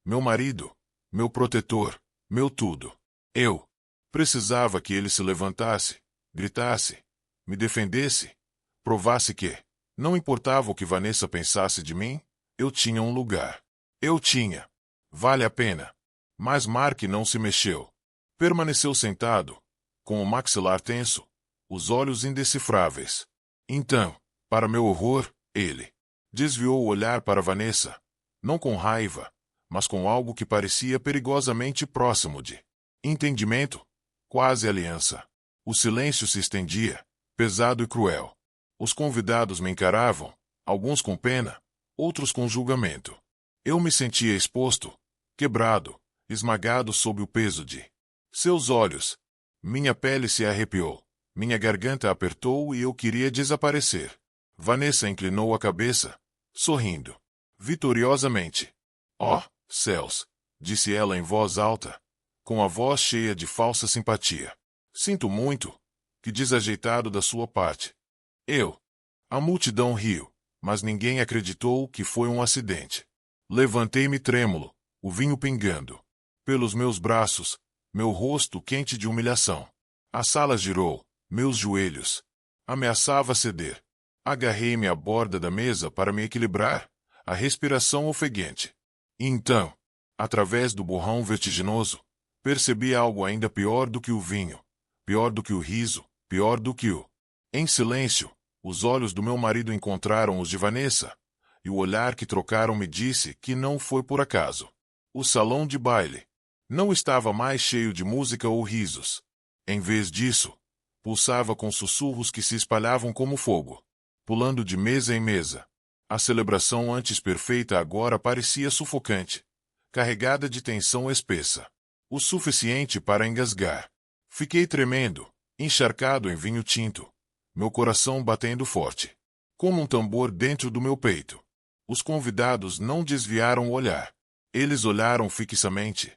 meu marido, meu protetor, meu tudo. Eu precisava que ele se levantasse, gritasse, me defendesse, provasse que, não importava o que Vanessa pensasse de mim, eu tinha um lugar. Eu tinha. Vale a pena. Mas Mark não se mexeu. Permaneceu sentado, com o maxilar tenso, os olhos indecifráveis. Então, para meu horror, ele desviou o olhar para Vanessa, não com raiva, mas com algo que parecia perigosamente próximo de entendimento, quase aliança. O silêncio se estendia, pesado e cruel. Os convidados me encaravam, alguns com pena, outros com julgamento. Eu me sentia exposto, quebrado, esmagado sob o peso de seus olhos. Minha pele se arrepiou, minha garganta apertou e eu queria desaparecer. Vanessa inclinou a cabeça, sorrindo vitoriosamente. Oh, céus, disse ela em voz alta, com a voz cheia de falsa simpatia. Sinto muito, que desajeitado da sua parte. A multidão riu, mas ninguém acreditou que foi um acidente. Levantei-me trêmulo, o vinho pingando pelos meus braços, meu rosto quente de humilhação. A sala girou, meus joelhos ameaçava ceder. Agarrei-me à borda da mesa para me equilibrar, a respiração ofegante. E então, através do borrão vertiginoso, percebi algo ainda pior do que o vinho, pior do que o riso, pior do que o... Em silêncio, os olhos do meu marido encontraram os de Vanessa, e o olhar que trocaram me disse que não foi por acaso. O salão de baile não estava mais cheio de música ou risos. Em vez disso, pulsava com sussurros que se espalhavam como fogo, pulando de mesa em mesa. A celebração antes perfeita agora parecia sufocante, carregada de tensão espessa, o suficiente para engasgar. Fiquei tremendo, encharcado em vinho tinto, meu coração batendo forte, como um tambor dentro do meu peito. Os convidados não desviaram o olhar. Eles olharam fixamente.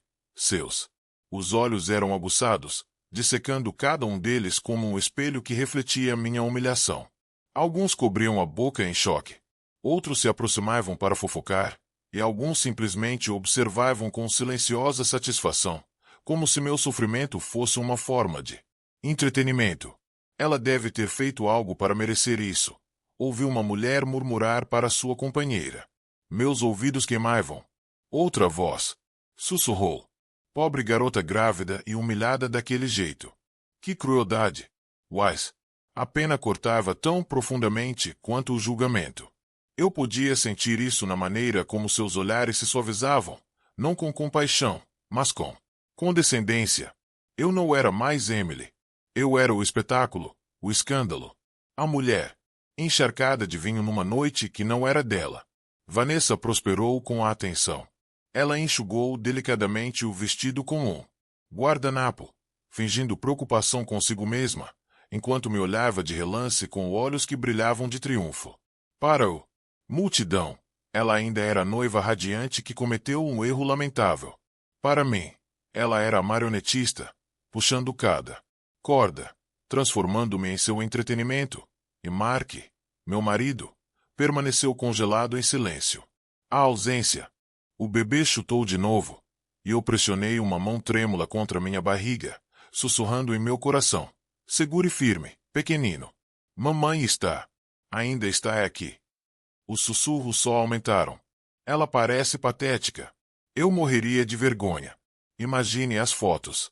Os olhos eram aguçados, dissecando cada um deles como um espelho que refletia minha humilhação. Alguns cobriam a boca em choque. Outros se aproximavam para fofocar, e alguns simplesmente observavam com silenciosa satisfação, como se meu sofrimento fosse uma forma de entretenimento. Ela deve ter feito algo para merecer isso. Ouvi uma mulher murmurar para sua companheira. Meus ouvidos queimavam. Outra voz sussurrou. Pobre garota grávida e humilhada daquele jeito. Que crueldade! Wise. A pena cortava tão profundamente quanto o julgamento. Eu podia sentir isso na maneira como seus olhares se suavizavam, não com compaixão, mas com condescendência. Eu não era mais Emily. Eu era o espetáculo, o escândalo. A mulher, encharcada de vinho numa noite que não era dela. Vanessa prosperou com a atenção. Ela enxugou delicadamente o vestido com um guardanapo, fingindo preocupação consigo mesma, enquanto me olhava de relance com olhos que brilhavam de triunfo. Para o multidão, ela ainda era a noiva radiante que cometeu um erro lamentável. Para mim, ela era a marionetista, puxando cada corda, transformando-me em seu entretenimento, e Mark, meu marido, permaneceu congelado em silêncio. A ausência. O bebê chutou de novo, e eu pressionei uma mão trêmula contra minha barriga, sussurrando em meu coração: segure firme, pequenino. Mamãe ainda está aqui. Os sussurros só aumentaram. Ela parece patética. Eu morreria de vergonha. Imagine as fotos.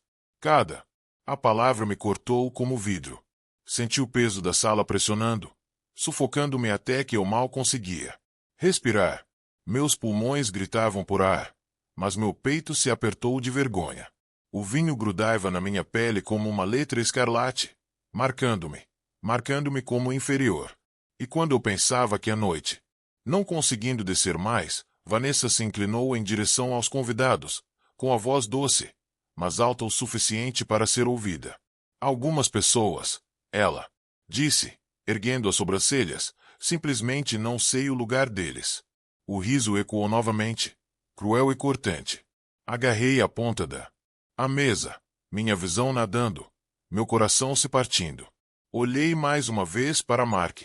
A palavra me cortou como vidro. Senti o peso da sala pressionando, sufocando-me até que eu mal conseguia respirar. Meus pulmões gritavam por ar, mas meu peito se apertou de vergonha. O vinho grudava na minha pele como uma letra escarlate, marcando-me como inferior. E quando eu pensava que à noite, não conseguindo descer mais, Vanessa se inclinou em direção aos convidados, com a voz doce, mas alta o suficiente para ser ouvida. Algumas pessoas, ela disse, erguendo as sobrancelhas, simplesmente não sei o lugar deles. O riso ecoou novamente, cruel e cortante. Agarrei a ponta da mesa, minha visão nadando, meu coração se partindo. Olhei mais uma vez para Mark,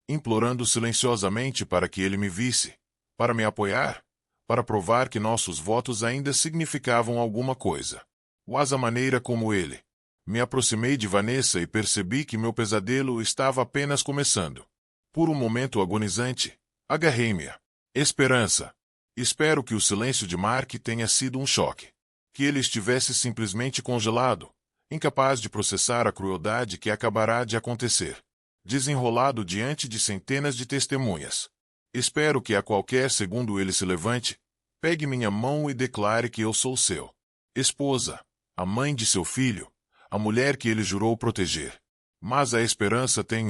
implorando silenciosamente para que ele me visse, para me apoiar, para provar que nossos votos ainda significavam alguma coisa. Mas a maneira como ele. Me aproximei de Vanessa e percebi que meu pesadelo estava apenas começando. Por um momento agonizante, agarrei-me à esperança. Espero que o silêncio de Mark tenha sido um choque. Que ele estivesse simplesmente congelado, incapaz de processar a crueldade que acabará de acontecer. Desenrolado diante de centenas de testemunhas. Espero que a qualquer segundo ele se levante, pegue minha mão e declare que eu sou seu esposa, a mãe de seu filho, a mulher que ele jurou proteger. Mas a esperança tem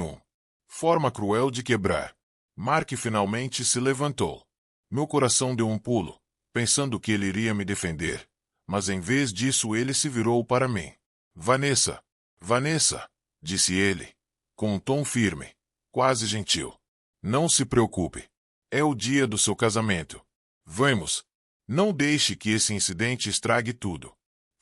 forma cruel de quebrar. Mark finalmente se levantou. Meu coração deu um pulo, pensando que ele iria me defender. Mas em vez disso ele se virou para mim. Vanessa, disse ele, com um tom firme, quase gentil. Não se preocupe. É o dia do seu casamento. Vamos. Não deixe que esse incidente estrague tudo.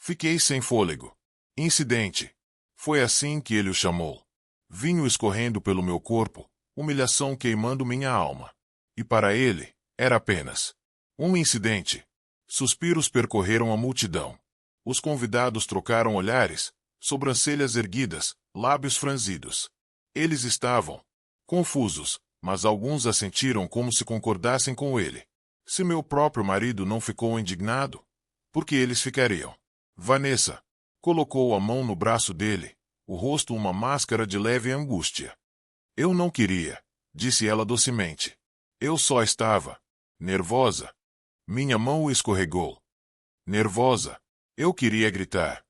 Fiquei sem fôlego. Incidente. Foi assim que ele o chamou. Vinho escorrendo pelo meu corpo, humilhação queimando minha alma. E para ele, era apenas um incidente. Suspiros percorreram a multidão. Os convidados trocaram olhares, sobrancelhas erguidas, lábios franzidos. Eles estavam confusos, mas alguns assentiram como se concordassem com ele. Se meu próprio marido não ficou indignado, por que eles ficariam? Vanessa colocou a mão no braço dele, o rosto uma máscara de leve angústia. Eu não queria, disse ela docemente. Eu só estava nervosa. Minha mão escorregou. Nervosa. Eu queria gritar.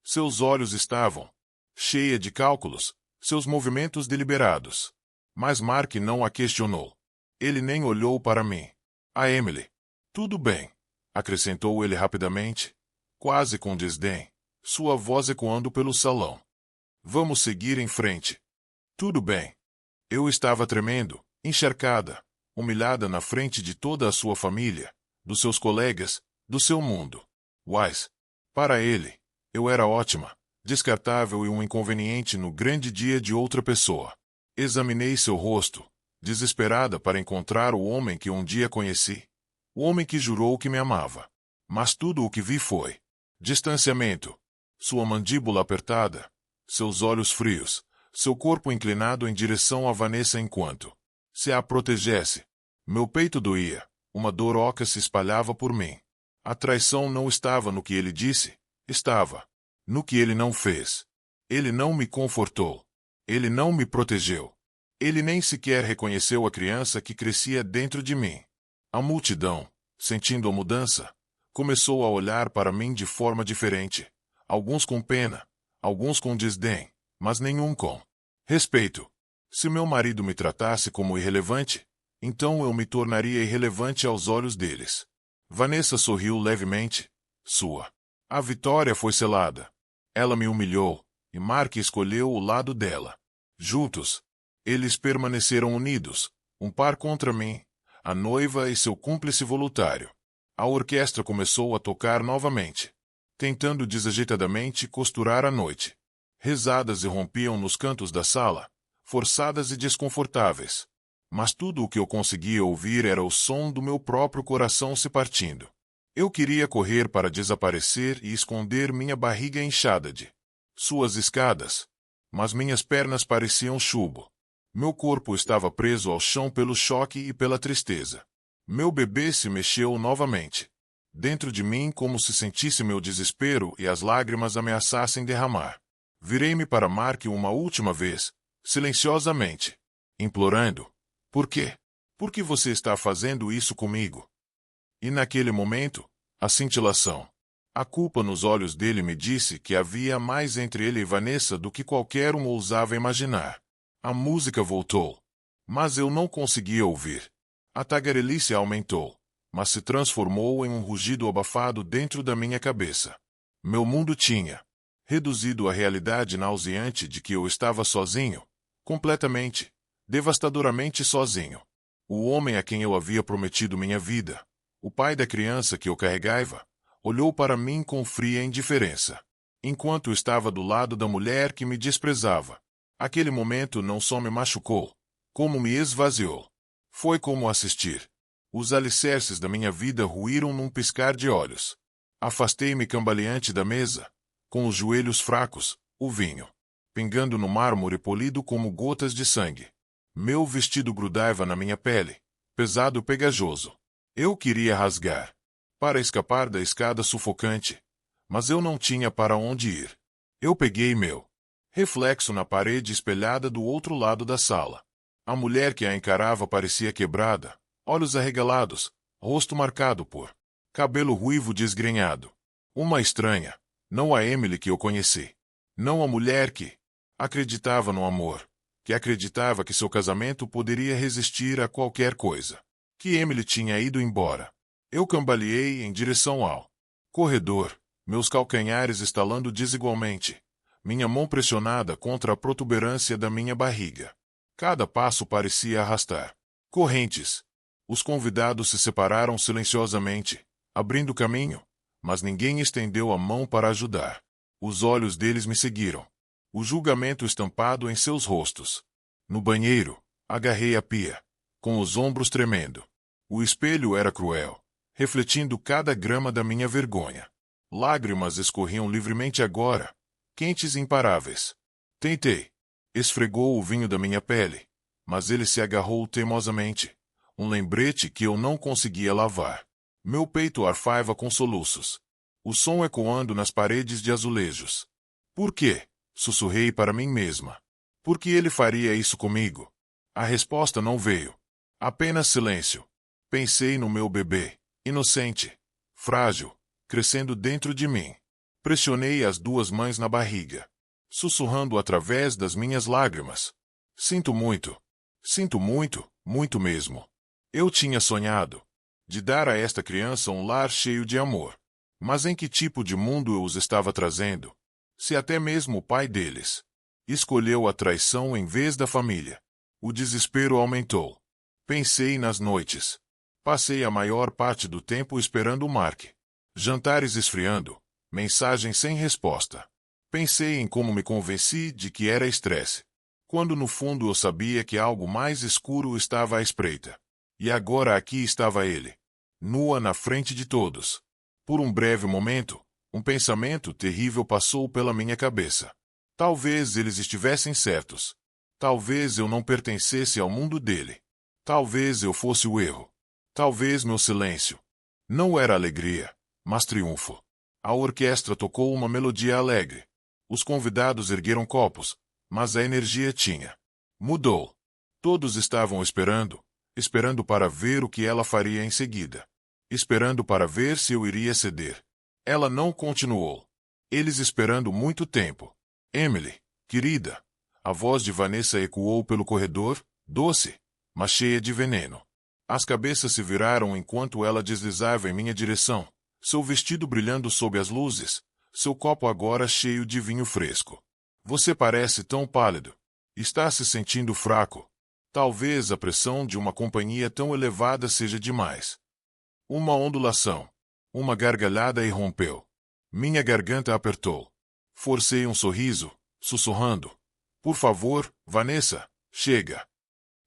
Seus olhos estavam cheia de cálculos, seus movimentos deliberados. Mas Mark não a questionou. Ele nem olhou para mim. A Emily. Tudo bem, acrescentou ele rapidamente, quase com desdém, sua voz ecoando pelo salão. Vamos seguir em frente. Tudo bem. Eu estava tremendo, encharcada, humilhada na frente de toda a sua família, dos seus colegas, do seu mundo. Mas, para ele, eu era ótima, descartável e um inconveniente no grande dia de outra pessoa. Examinei seu rosto, desesperada para encontrar o homem que um dia conheci. O homem que jurou que me amava. Mas tudo o que vi foi distanciamento. Sua mandíbula apertada, seus olhos frios, seu corpo inclinado em direção a Vanessa enquanto se a protegesse. Meu peito doía, uma dor oca se espalhava por mim. A traição não estava no que ele disse, estava no que ele não fez. Ele não me confortou. Ele não me protegeu. Ele nem sequer reconheceu a criança que crescia dentro de mim. A multidão, sentindo a mudança, começou a olhar para mim de forma diferente. Alguns com pena, alguns com desdém, mas nenhum com respeito. Se meu marido me tratasse como irrelevante, então eu me tornaria irrelevante aos olhos deles. Vanessa sorriu levemente. A vitória foi selada. Ela me humilhou, e Mark escolheu o lado dela. Juntos, eles permaneceram unidos, um par contra mim, a noiva e seu cúmplice voluntário. A orquestra começou a tocar novamente, tentando desajeitadamente costurar a noite. Risadas irrompiam nos cantos da sala, forçadas e desconfortáveis. Mas tudo o que eu conseguia ouvir era o som do meu próprio coração se partindo. Eu queria correr para desaparecer e esconder minha barriga inchada de suas escadas. Mas minhas pernas pareciam chumbo. Meu corpo estava preso ao chão pelo choque e pela tristeza. Meu bebê se mexeu novamente. Dentro de mim, como se sentisse meu desespero e as lágrimas ameaçassem derramar. Virei-me para Mark uma última vez, silenciosamente, implorando: por quê? Por que você está fazendo isso comigo? E naquele momento, a cintilação. A culpa nos olhos dele me disse que havia mais entre ele e Vanessa do que qualquer um ousava imaginar. A música voltou. Mas eu não conseguia ouvir. A tagarelice aumentou, mas se transformou em um rugido abafado dentro da minha cabeça. Meu mundo tinha reduzido à realidade nauseante de que eu estava sozinho, completamente, devastadoramente sozinho. O homem a quem eu havia prometido minha vida, o pai da criança que eu carregava, olhou para mim com fria indiferença, enquanto estava do lado da mulher que me desprezava. Aquele momento não só me machucou, como me esvaziou. Foi como assistir. Os alicerces da minha vida ruíram num piscar de olhos. Afastei-me cambaleante da mesa, com os joelhos fracos, o vinho pingando no mármore polido como gotas de sangue. Meu vestido grudava na minha pele, pesado e pegajoso. Eu queria rasgar para escapar da escada sufocante, mas eu não tinha para onde ir. Eu peguei meu reflexo na parede espelhada do outro lado da sala. A mulher que a encarava parecia quebrada, olhos arregalados, rosto marcado por cabelo ruivo desgrenhado. Uma estranha, não a Emily que eu conheci. Não a mulher que acreditava no amor, que acreditava que seu casamento poderia resistir a qualquer coisa. Que Emily tinha ido embora. Eu cambaleei em direção ao corredor, meus calcanhares estalando desigualmente, minha mão pressionada contra a protuberância da minha barriga. Cada passo parecia arrastar correntes. Os convidados se separaram silenciosamente, abrindo caminho, mas ninguém estendeu a mão para ajudar. Os olhos deles me seguiram, o julgamento estampado em seus rostos. No banheiro, agarrei a pia, com os ombros tremendo. O espelho era cruel, refletindo cada grama da minha vergonha. Lágrimas escorriam livremente agora, quentes e imparáveis. Tentei. Esfregou o vinho da minha pele, mas ele se agarrou teimosamente, um lembrete que eu não conseguia lavar. Meu peito arfava com soluços, o som ecoando nas paredes de azulejos. Por quê? Sussurrei para mim mesma. Por que ele faria isso comigo? A resposta não veio. Apenas silêncio. Pensei no meu bebê, inocente, frágil, crescendo dentro de mim. Pressionei as duas mães na barriga, sussurrando através das minhas lágrimas. Sinto muito, muito mesmo. Eu tinha sonhado de dar a esta criança um lar cheio de amor. Mas em que tipo de mundo eu os estava trazendo? Se até mesmo o pai deles escolheu a traição em vez da família. O desespero aumentou. Pensei nas noites. Passei a maior parte do tempo esperando o Mark. Jantares esfriando, mensagens sem resposta. Pensei em como me convenci de que era estresse, quando no fundo eu sabia que algo mais escuro estava à espreita. E agora aqui estava ele, nua na frente de todos. Por um breve momento, um pensamento terrível passou pela minha cabeça. Talvez eles estivessem certos. Talvez eu não pertencesse ao mundo dele. Talvez eu fosse o erro. Talvez meu silêncio não era alegria, mas triunfo. A orquestra tocou uma melodia alegre. Os convidados ergueram copos, mas a energia tinha mudou. Todos estavam esperando para ver o que ela faria em seguida. Esperando para ver se eu iria ceder. Ela não continuou. Eles esperando muito tempo. Emily, querida. A voz de Vanessa ecoou pelo corredor, doce, mas cheia de veneno. As cabeças se viraram enquanto ela deslizava em minha direção, seu vestido brilhando sob as luzes, seu copo agora cheio de vinho fresco. Você parece tão pálido. Está se sentindo fraco. Talvez a pressão de uma companhia tão elevada seja demais. Uma ondulação. Uma gargalhada irrompeu. Minha garganta apertou. Forcei um sorriso, sussurrando: "Por favor, Vanessa, chega."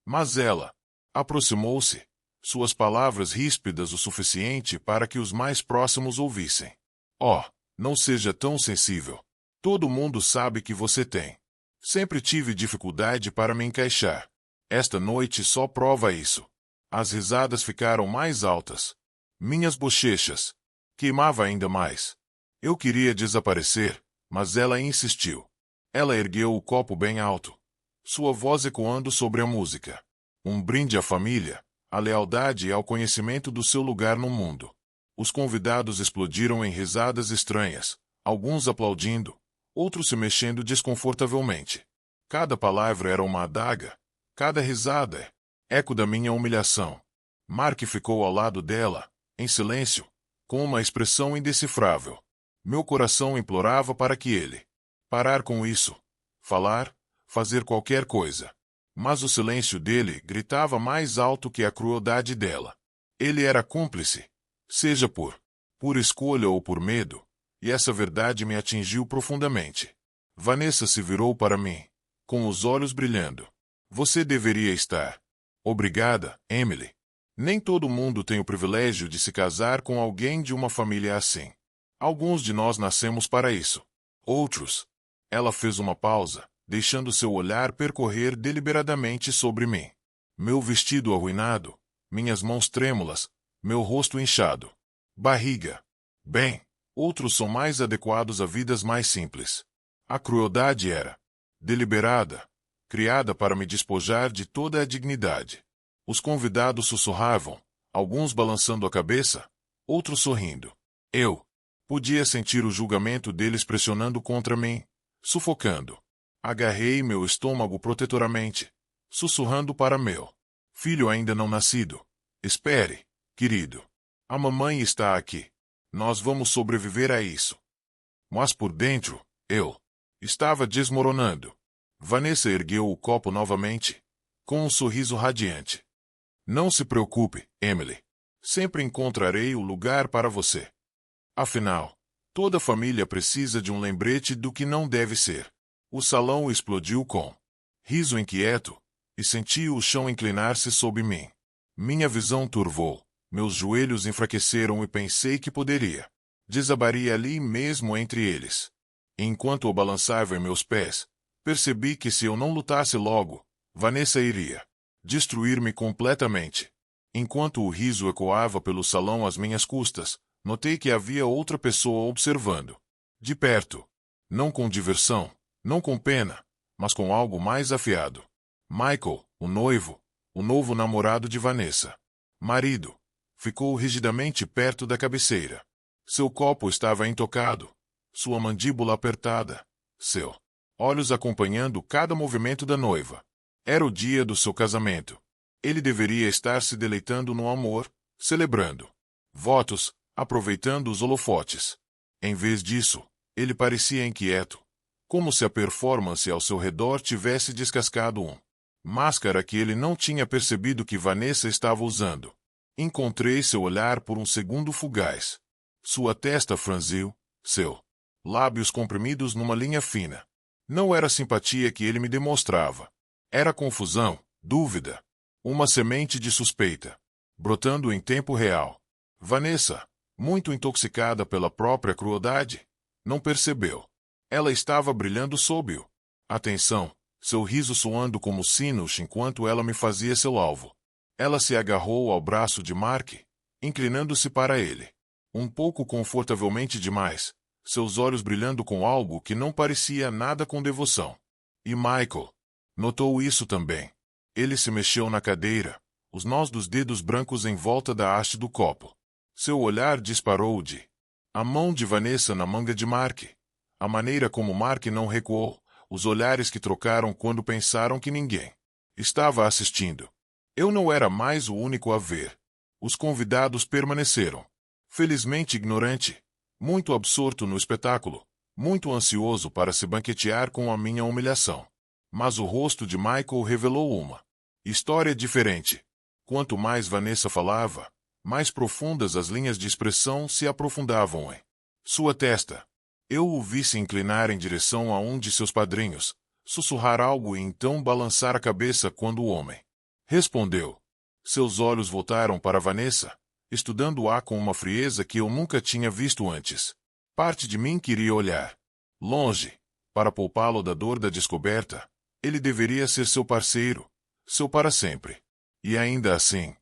Mas ela aproximou-se, suas palavras ríspidas o suficiente para que os mais próximos ouvissem. "Oh, não seja tão sensível. Todo mundo sabe que você tem. Sempre tive dificuldade para me encaixar. Esta noite só prova isso." As risadas ficaram mais altas. Minhas bochechas queimava ainda mais. Eu queria desaparecer, mas ela insistiu. Ela ergueu o copo bem alto, sua voz ecoando sobre a música. Um brinde à família, à lealdade e ao conhecimento do seu lugar no mundo. Os convidados explodiram em risadas estranhas, alguns aplaudindo, outros se mexendo desconfortavelmente. Cada palavra era uma adaga, cada risada, eco da minha humilhação. Mark ficou ao lado dela, em silêncio, com uma expressão indecifrável. Meu coração implorava para que ele parar com isso, falar, fazer qualquer coisa. Mas o silêncio dele gritava mais alto que a crueldade dela. Ele era cúmplice, seja por escolha ou por medo, e essa verdade me atingiu profundamente. Vanessa se virou para mim, com os olhos brilhando. "Você deveria estar." "Obrigada, Emily. Nem todo mundo tem o privilégio de se casar com alguém de uma família assim. Alguns de nós nascemos para isso. Outros." Ela fez uma pausa, deixando seu olhar percorrer deliberadamente sobre mim. Meu vestido arruinado, minhas mãos trêmulas, meu rosto inchado. Barriga. Bem, outros são mais adequados a vidas mais simples. A crueldade era deliberada, criada para me despojar de toda a dignidade. Os convidados sussurravam, alguns balançando a cabeça, outros sorrindo. Eu podia sentir o julgamento deles pressionando contra mim, sufocando. Agarrei meu estômago protetoramente, sussurrando para meu filho ainda não nascido: "Espere, querido. A mamãe está aqui. Nós vamos sobreviver a isso." Mas por dentro, eu estava desmoronando. Vanessa ergueu o copo novamente, com um sorriso radiante. "Não se preocupe, Emily. Sempre encontrarei o lugar para você. Afinal, toda família precisa de um lembrete do que não deve ser." O salão explodiu com riso inquieto, e senti o chão inclinar-se sob mim. Minha visão turvou, meus joelhos enfraqueceram e pensei que poderia desabaria ali mesmo entre eles. Enquanto eu balançava em meus pés, percebi que se eu não lutasse logo, Vanessa iria destruir-me completamente. Enquanto o riso ecoava pelo salão às minhas custas, notei que havia outra pessoa observando. De perto. Não com diversão, não com pena, mas com algo mais afiado. Michael, o noivo, o novo namorado de Vanessa. Marido. Ficou rigidamente perto da cabeceira. Seu copo estava intocado, sua mandíbula apertada, seus olhos acompanhando cada movimento da noiva. Era o dia do seu casamento. Ele deveria estar se deleitando no amor, celebrando votos, aproveitando os holofotes. Em vez disso, ele parecia inquieto, como se a performance ao seu redor tivesse descascado máscara que ele não tinha percebido que Vanessa estava usando. Encontrei seu olhar por um segundo fugaz. Sua testa franziu, seus lábios comprimidos numa linha fina. Não era simpatia que ele me demonstrava. Era confusão, dúvida, uma semente de suspeita, brotando em tempo real. Vanessa, muito intoxicada pela própria crueldade, não percebeu. Ela estava brilhando sob atenção, seu riso soando como sinos enquanto ela me fazia seu alvo. Ela se agarrou ao braço de Mark, inclinando-se para ele. Um pouco confortavelmente demais, seus olhos brilhando com algo que não parecia nada com devoção. E Michael notou isso também. Ele se mexeu na cadeira, os nós dos dedos brancos em volta da haste do copo. Seu olhar disparou a mão de Vanessa na manga de Mark. A maneira como Mark não recuou, os olhares que trocaram quando pensaram que ninguém estava assistindo. Eu não era mais o único a ver. Os convidados permaneceram, felizmente ignorante, muito absorto no espetáculo, muito ansioso para se banquetear com a minha humilhação. Mas o rosto de Michael revelou uma história diferente. Quanto mais Vanessa falava, mais profundas as linhas de expressão se aprofundavam em sua testa. Eu o vi se inclinar em direção a um de seus padrinhos, sussurrar algo e então balançar a cabeça quando o homem respondeu. Seus olhos voltaram para Vanessa, estudando-a com uma frieza que eu nunca tinha visto antes. Parte de mim queria olhar longe, para poupá-lo da dor da descoberta. Ele deveria ser seu parceiro, seu para sempre. E ainda assim,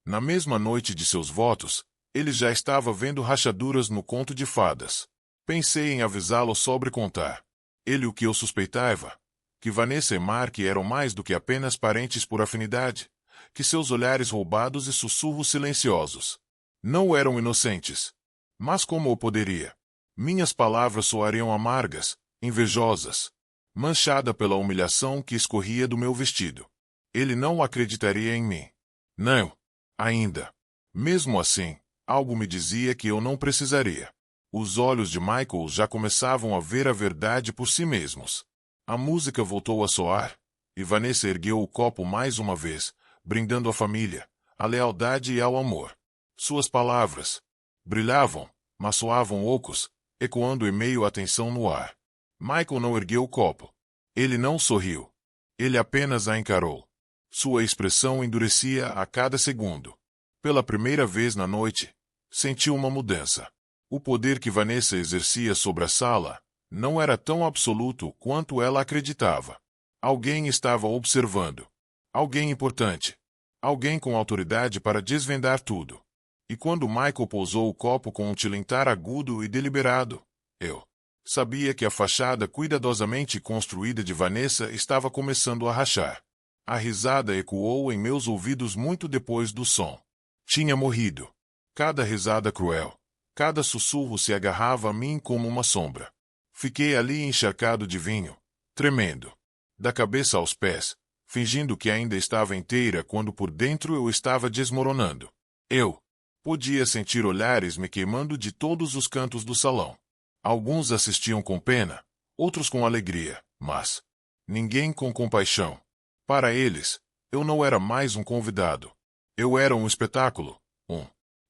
na mesma noite de seus votos, ele já estava vendo rachaduras no conto de fadas. Pensei em avisá-lo sobre contar. Ele o que eu suspeitava, que Vanessa e Mark eram mais do que apenas parentes por afinidade, que seus olhares roubados e sussurros silenciosos não eram inocentes. Mas como eu poderia? Minhas palavras soariam amargas, invejosas, manchada pela humilhação que escorria do meu vestido. Ele não acreditaria em mim. Não, ainda. Mesmo assim, algo me dizia que eu não precisaria. Os olhos de Michael já começavam a ver a verdade por si mesmos. A música voltou a soar, e Vanessa ergueu o copo mais uma vez, brindando à família, à lealdade e ao amor. Suas palavras brilhavam, mas soavam ocos, ecoando em meio à tensão no ar. Michael não ergueu o copo. Ele não sorriu. Ele apenas a encarou. Sua expressão endurecia a cada segundo. Pela primeira vez na noite, sentiu uma mudança. O poder que Vanessa exercia sobre a sala não era tão absoluto quanto ela acreditava. Alguém estava observando. Alguém importante. Alguém com autoridade para desvendar tudo. E quando Michael pousou o copo com um tilintar agudo e deliberado, eu sabia que a fachada cuidadosamente construída de Vanessa estava começando a rachar. A risada ecoou em meus ouvidos muito depois do som. Tinha morrido. Cada risada cruel, cada sussurro se agarrava a mim como uma sombra. Fiquei ali encharcado de vinho, tremendo, da cabeça aos pés, fingindo que ainda estava inteira quando por dentro eu estava desmoronando. Eu podia sentir olhares me queimando de todos os cantos do salão. Alguns assistiam com pena, outros com alegria, mas ninguém com compaixão. Para eles, eu não era mais um convidado. Eu era um espetáculo,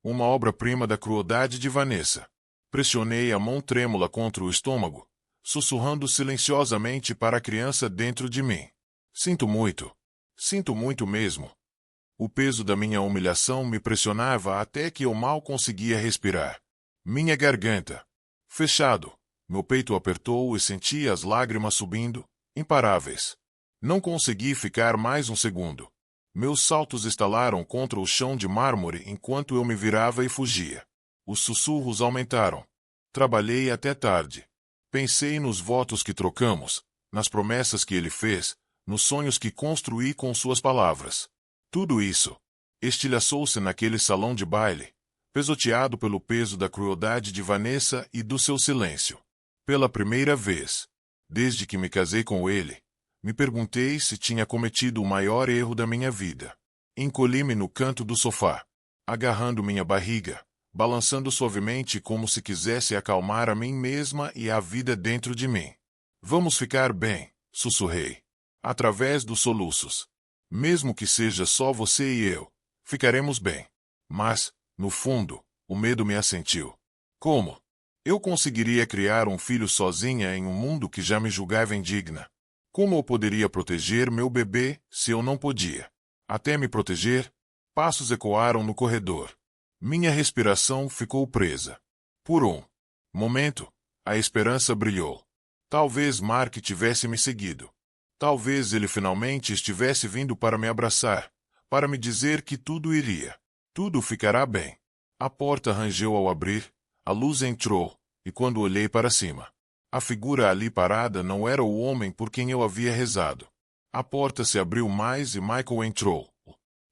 uma obra-prima da crueldade de Vanessa. Pressionei a mão trêmula contra o estômago, sussurrando silenciosamente para a criança dentro de mim. Sinto muito mesmo. O peso da minha humilhação me pressionava até que eu mal conseguia respirar. Minha garganta fechado, meu peito apertou e senti as lágrimas subindo, imparáveis. Não consegui ficar mais um segundo. Meus saltos estalaram contra o chão de mármore enquanto eu me virava e fugia. Os sussurros aumentaram. Trabalhei até tarde. Pensei nos votos que trocamos, nas promessas que ele fez, nos sonhos que construí com suas palavras. Tudo isso estilhaçou-se naquele salão de baile, pesoteado pelo peso da crueldade de Vanessa e do seu silêncio. Pela primeira vez, desde que me casei com ele, me perguntei se tinha cometido o maior erro da minha vida. Encolhi-me no canto do sofá, agarrando minha barriga, balançando suavemente como se quisesse acalmar a mim mesma e a vida dentro de mim. Vamos ficar bem, sussurrei, através dos soluços. Mesmo que seja só você e eu, ficaremos bem. Mas, no fundo, o medo me assentiu. Como? Eu conseguiria criar um filho sozinha em um mundo que já me julgava indigna? Como eu poderia proteger meu bebê se eu não podia? Até me proteger, passos ecoaram no corredor. Minha respiração ficou presa. Por um momento, a esperança brilhou. Talvez Mark tivesse me seguido. Talvez ele finalmente estivesse vindo para me abraçar, para me dizer que tudo ficará bem. A porta rangeu ao abrir, a luz entrou, e quando olhei para cima, a figura ali parada não era o homem por quem eu havia rezado. A porta se abriu mais e Michael entrou.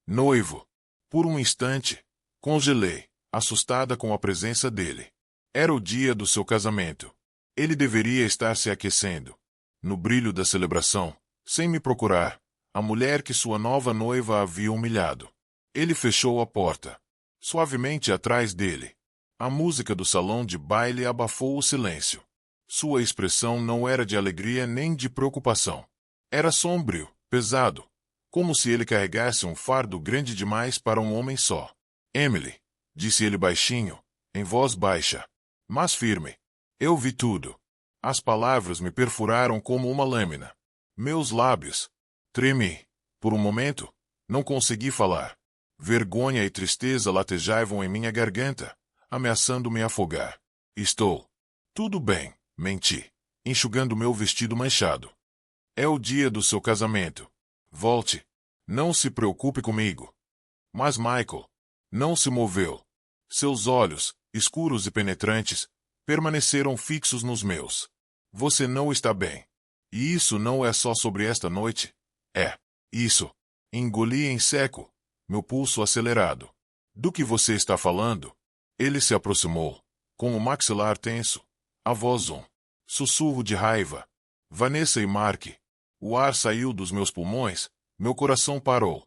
Noivo. Por um instante, congelei, assustada com a presença dele. Era o dia do seu casamento. Ele deveria estar se aquecendo. No brilho da celebração, sem me procurar, a mulher que sua nova noiva havia humilhado. Ele fechou a porta, suavemente atrás dele. A música do salão de baile abafou o silêncio. Sua expressão não era de alegria nem de preocupação. Era sombrio, pesado, como se ele carregasse um fardo grande demais para um homem só. Emily, disse ele baixinho, em voz baixa, mas firme. Eu vi tudo. As palavras me perfuraram como uma lâmina. Meus lábios. Tremi. Por um momento, não consegui falar. Vergonha e tristeza latejavam em minha garganta, ameaçando me afogar. Estou. Tudo bem, menti, enxugando meu vestido manchado. É o dia do seu casamento. Volte. Não se preocupe comigo. Mas Michael não se moveu. Seus olhos, escuros e penetrantes, permaneceram fixos nos meus. Você não está bem. E isso não é só sobre esta noite. É. Isso. Engoli em seco, meu pulso acelerado. Do que você está falando? Ele se aproximou, com o maxilar tenso, a voz sussurro de raiva. Vanessa e Mark. O ar saiu dos meus pulmões, meu coração parou.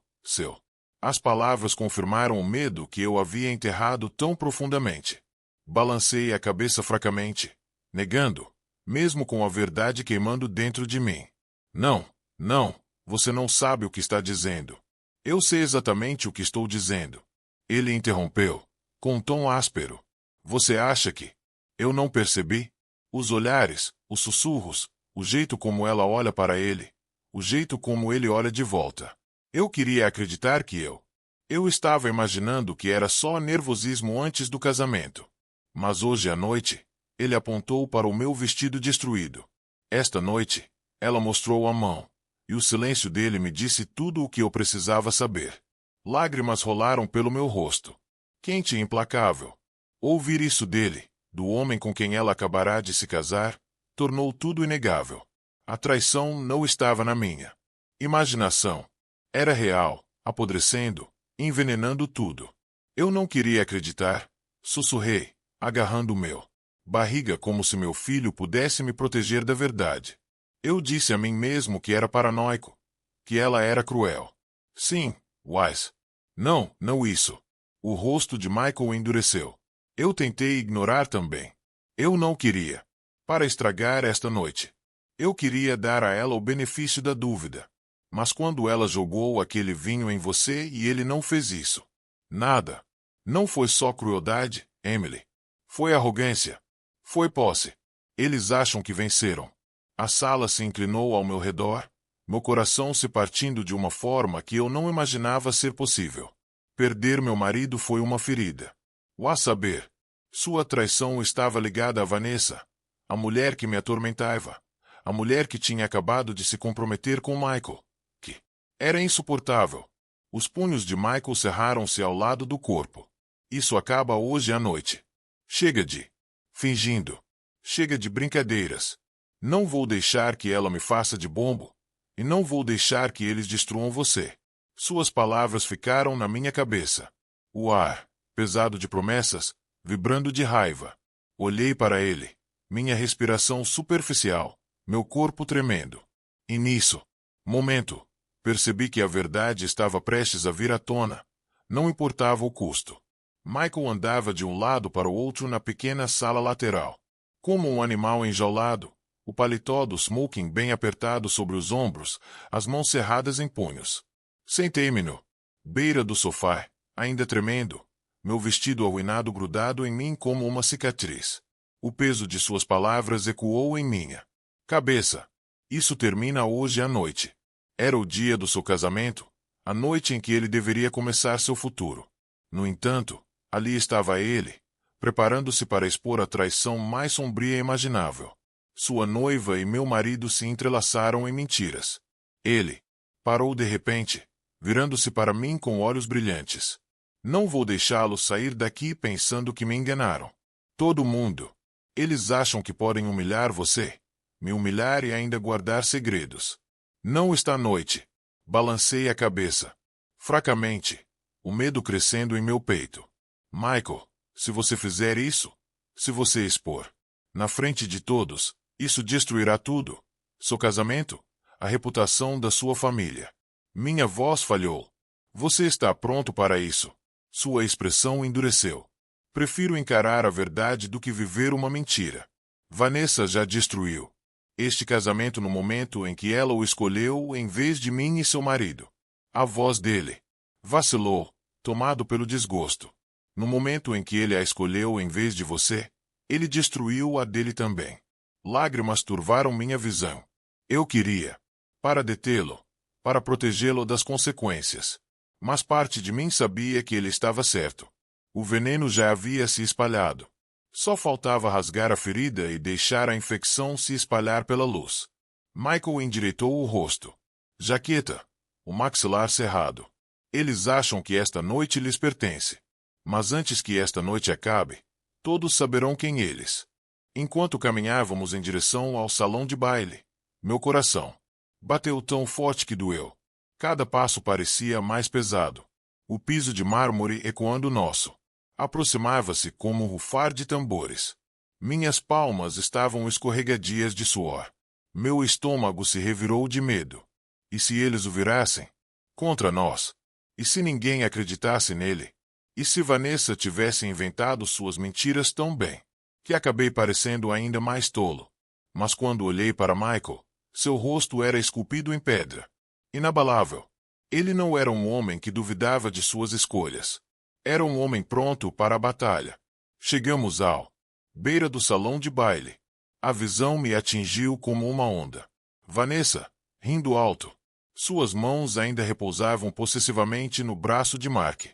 As palavras confirmaram o medo que eu havia enterrado tão profundamente. Balancei a cabeça fracamente, negando, mesmo com a verdade queimando dentro de mim. Não, não, você não sabe o que está dizendo. Eu sei exatamente o que estou dizendo. Ele interrompeu, com um tom áspero. Você acha que eu não percebi? Os olhares, os sussurros, o jeito como ela olha para ele, o jeito como ele olha de volta. Eu queria acreditar que eu estava imaginando que era só nervosismo antes do casamento. Mas hoje à noite, ele apontou para o meu vestido destruído. Esta noite, ela mostrou a mão, e o silêncio dele me disse tudo o que eu precisava saber. Lágrimas rolaram pelo meu rosto. Quente e implacável. Ouvir isso dele, do homem com quem ela acabará de se casar, tornou tudo inegável. A traição não estava na minha imaginação. Era real, apodrecendo, envenenando tudo. Eu não queria acreditar. Sussurrei, agarrando meu barriga como se meu filho pudesse me proteger da verdade. Eu disse a mim mesmo que era paranoico, que ela era cruel. Sim, Wise. Não, não isso. O rosto de Michael endureceu. Eu tentei ignorar também. Eu não queria. Para estragar esta noite. Eu queria dar a ela o benefício da dúvida. Mas quando ela jogou aquele vinho em você e ele não fez isso. Nada. Não foi só crueldade, Emily. Foi arrogância. Foi posse. Eles acham que venceram. A sala se inclinou ao meu redor, meu coração se partindo de uma forma que eu não imaginava ser possível. Perder meu marido foi uma ferida. O a saber, sua traição estava ligada a Vanessa, a mulher que me atormentava, a mulher que tinha acabado de se comprometer com Michael, que era insuportável. Os punhos de Michael cerraram-se ao lado do corpo. Isso acaba hoje à noite. Chega de fingindo. Chega de brincadeiras. Não vou deixar que ela me faça de bombo, e não vou deixar que eles destruam você. Suas palavras ficaram na minha cabeça. O ar, pesado de promessas, vibrando de raiva. Olhei para ele, minha respiração superficial, meu corpo tremendo. E nisso, momento, percebi que a verdade estava prestes a vir à tona. Não importava o custo. Michael andava de um lado para o outro na pequena sala lateral. Como um animal enjaulado, o paletó do smoking bem apertado sobre os ombros, as mãos cerradas em punhos. Sentei-me no beira do sofá, ainda tremendo, meu vestido arruinado grudado em mim como uma cicatriz. O peso de suas palavras ecoou em minha cabeça. Isso termina hoje à noite. Era o dia do seu casamento, a noite em que ele deveria começar seu futuro. No entanto, ali estava ele, preparando-se para expor a traição mais sombria imaginável. Sua noiva e meu marido se entrelaçaram em mentiras. Ele parou de repente, virando-se para mim com olhos brilhantes. Não vou deixá-lo sair daqui pensando que me enganaram. Todo mundo. Eles acham que podem humilhar você, me humilhar e ainda guardar segredos. Não está noite. Balancei a cabeça. Fracamente, o medo crescendo em meu peito. Michael, se você fizer isso, se você expor, na frente de todos, isso destruirá tudo. Seu casamento, a reputação da sua família. Minha voz falhou. Você está pronto para isso? Sua expressão endureceu. Prefiro encarar a verdade do que viver uma mentira. Vanessa já destruiu este casamento no momento em que ela o escolheu em vez de mim e seu marido. A voz dele vacilou, tomado pelo desgosto. No momento em que ele a escolheu em vez de você, Ele destruiu a dele também. Lágrimas turvaram minha visão. Eu queria, para detê-lo, para protegê-lo das consequências. Mas parte de mim sabia que ele estava certo. O veneno já havia se espalhado. Só faltava rasgar a ferida e deixar a infecção se espalhar pela luz. Michael endireitou o rosto. Jaqueta, o maxilar cerrado. Eles acham que esta noite lhes pertence. Mas antes que esta noite acabe, todos saberão quem eles. Enquanto caminhávamos em direção ao salão de baile, meu coração bateu tão forte que doeu. Cada passo parecia mais pesado. O piso de mármore ecoando nosso. Aproximava-se como um rufar de tambores. Minhas palmas estavam escorregadias de suor. Meu estômago se revirou de medo. E se eles o virassem? Contra nós? E se ninguém acreditasse nele? E se Vanessa tivesse inventado suas mentiras tão bem, que acabei parecendo ainda mais tolo? Mas quando olhei para Michael, seu rosto era esculpido em pedra. Inabalável. Ele não era um homem que duvidava de suas escolhas. Era um homem pronto para a batalha. Chegamos ao beira do salão de baile. A visão me atingiu como uma onda. Vanessa, rindo alto. Suas mãos ainda repousavam possessivamente no braço de Mark.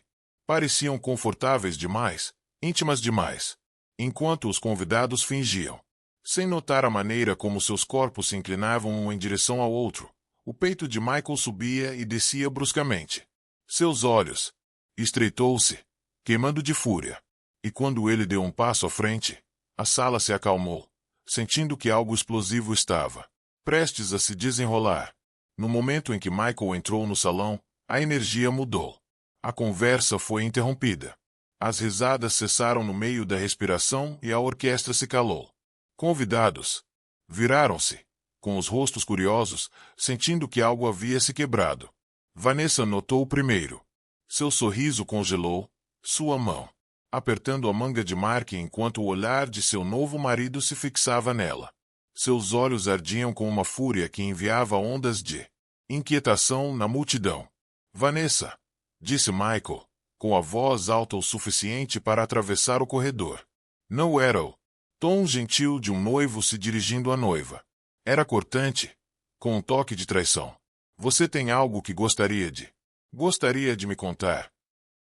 Pareciam confortáveis demais, íntimas demais. Enquanto os convidados fingiam, sem notar a maneira como seus corpos se inclinavam um em direção ao outro, o peito de Michael subia e descia bruscamente. Seus olhos estreitou-se, queimando de fúria. E quando ele deu um passo à frente, a sala se acalmou, sentindo que algo explosivo estava prestes a se desenrolar. No momento em que Michael entrou no salão, a energia mudou. A conversa foi interrompida. As risadas cessaram no meio da respiração e a orquestra se calou. Convidados viraram-se, com os rostos curiosos, sentindo que algo havia se quebrado. Vanessa notou primeiro. Seu sorriso congelou, sua mão apertando a manga de Mark enquanto o olhar de seu novo marido se fixava nela. Seus olhos ardiam com uma fúria que enviava ondas de inquietação na multidão. Vanessa, disse Michael, com a voz alta o suficiente para atravessar o corredor. Não era o tom gentil de um noivo se dirigindo à noiva. Era cortante, com um toque de traição. Você tem algo que gostaria de me contar?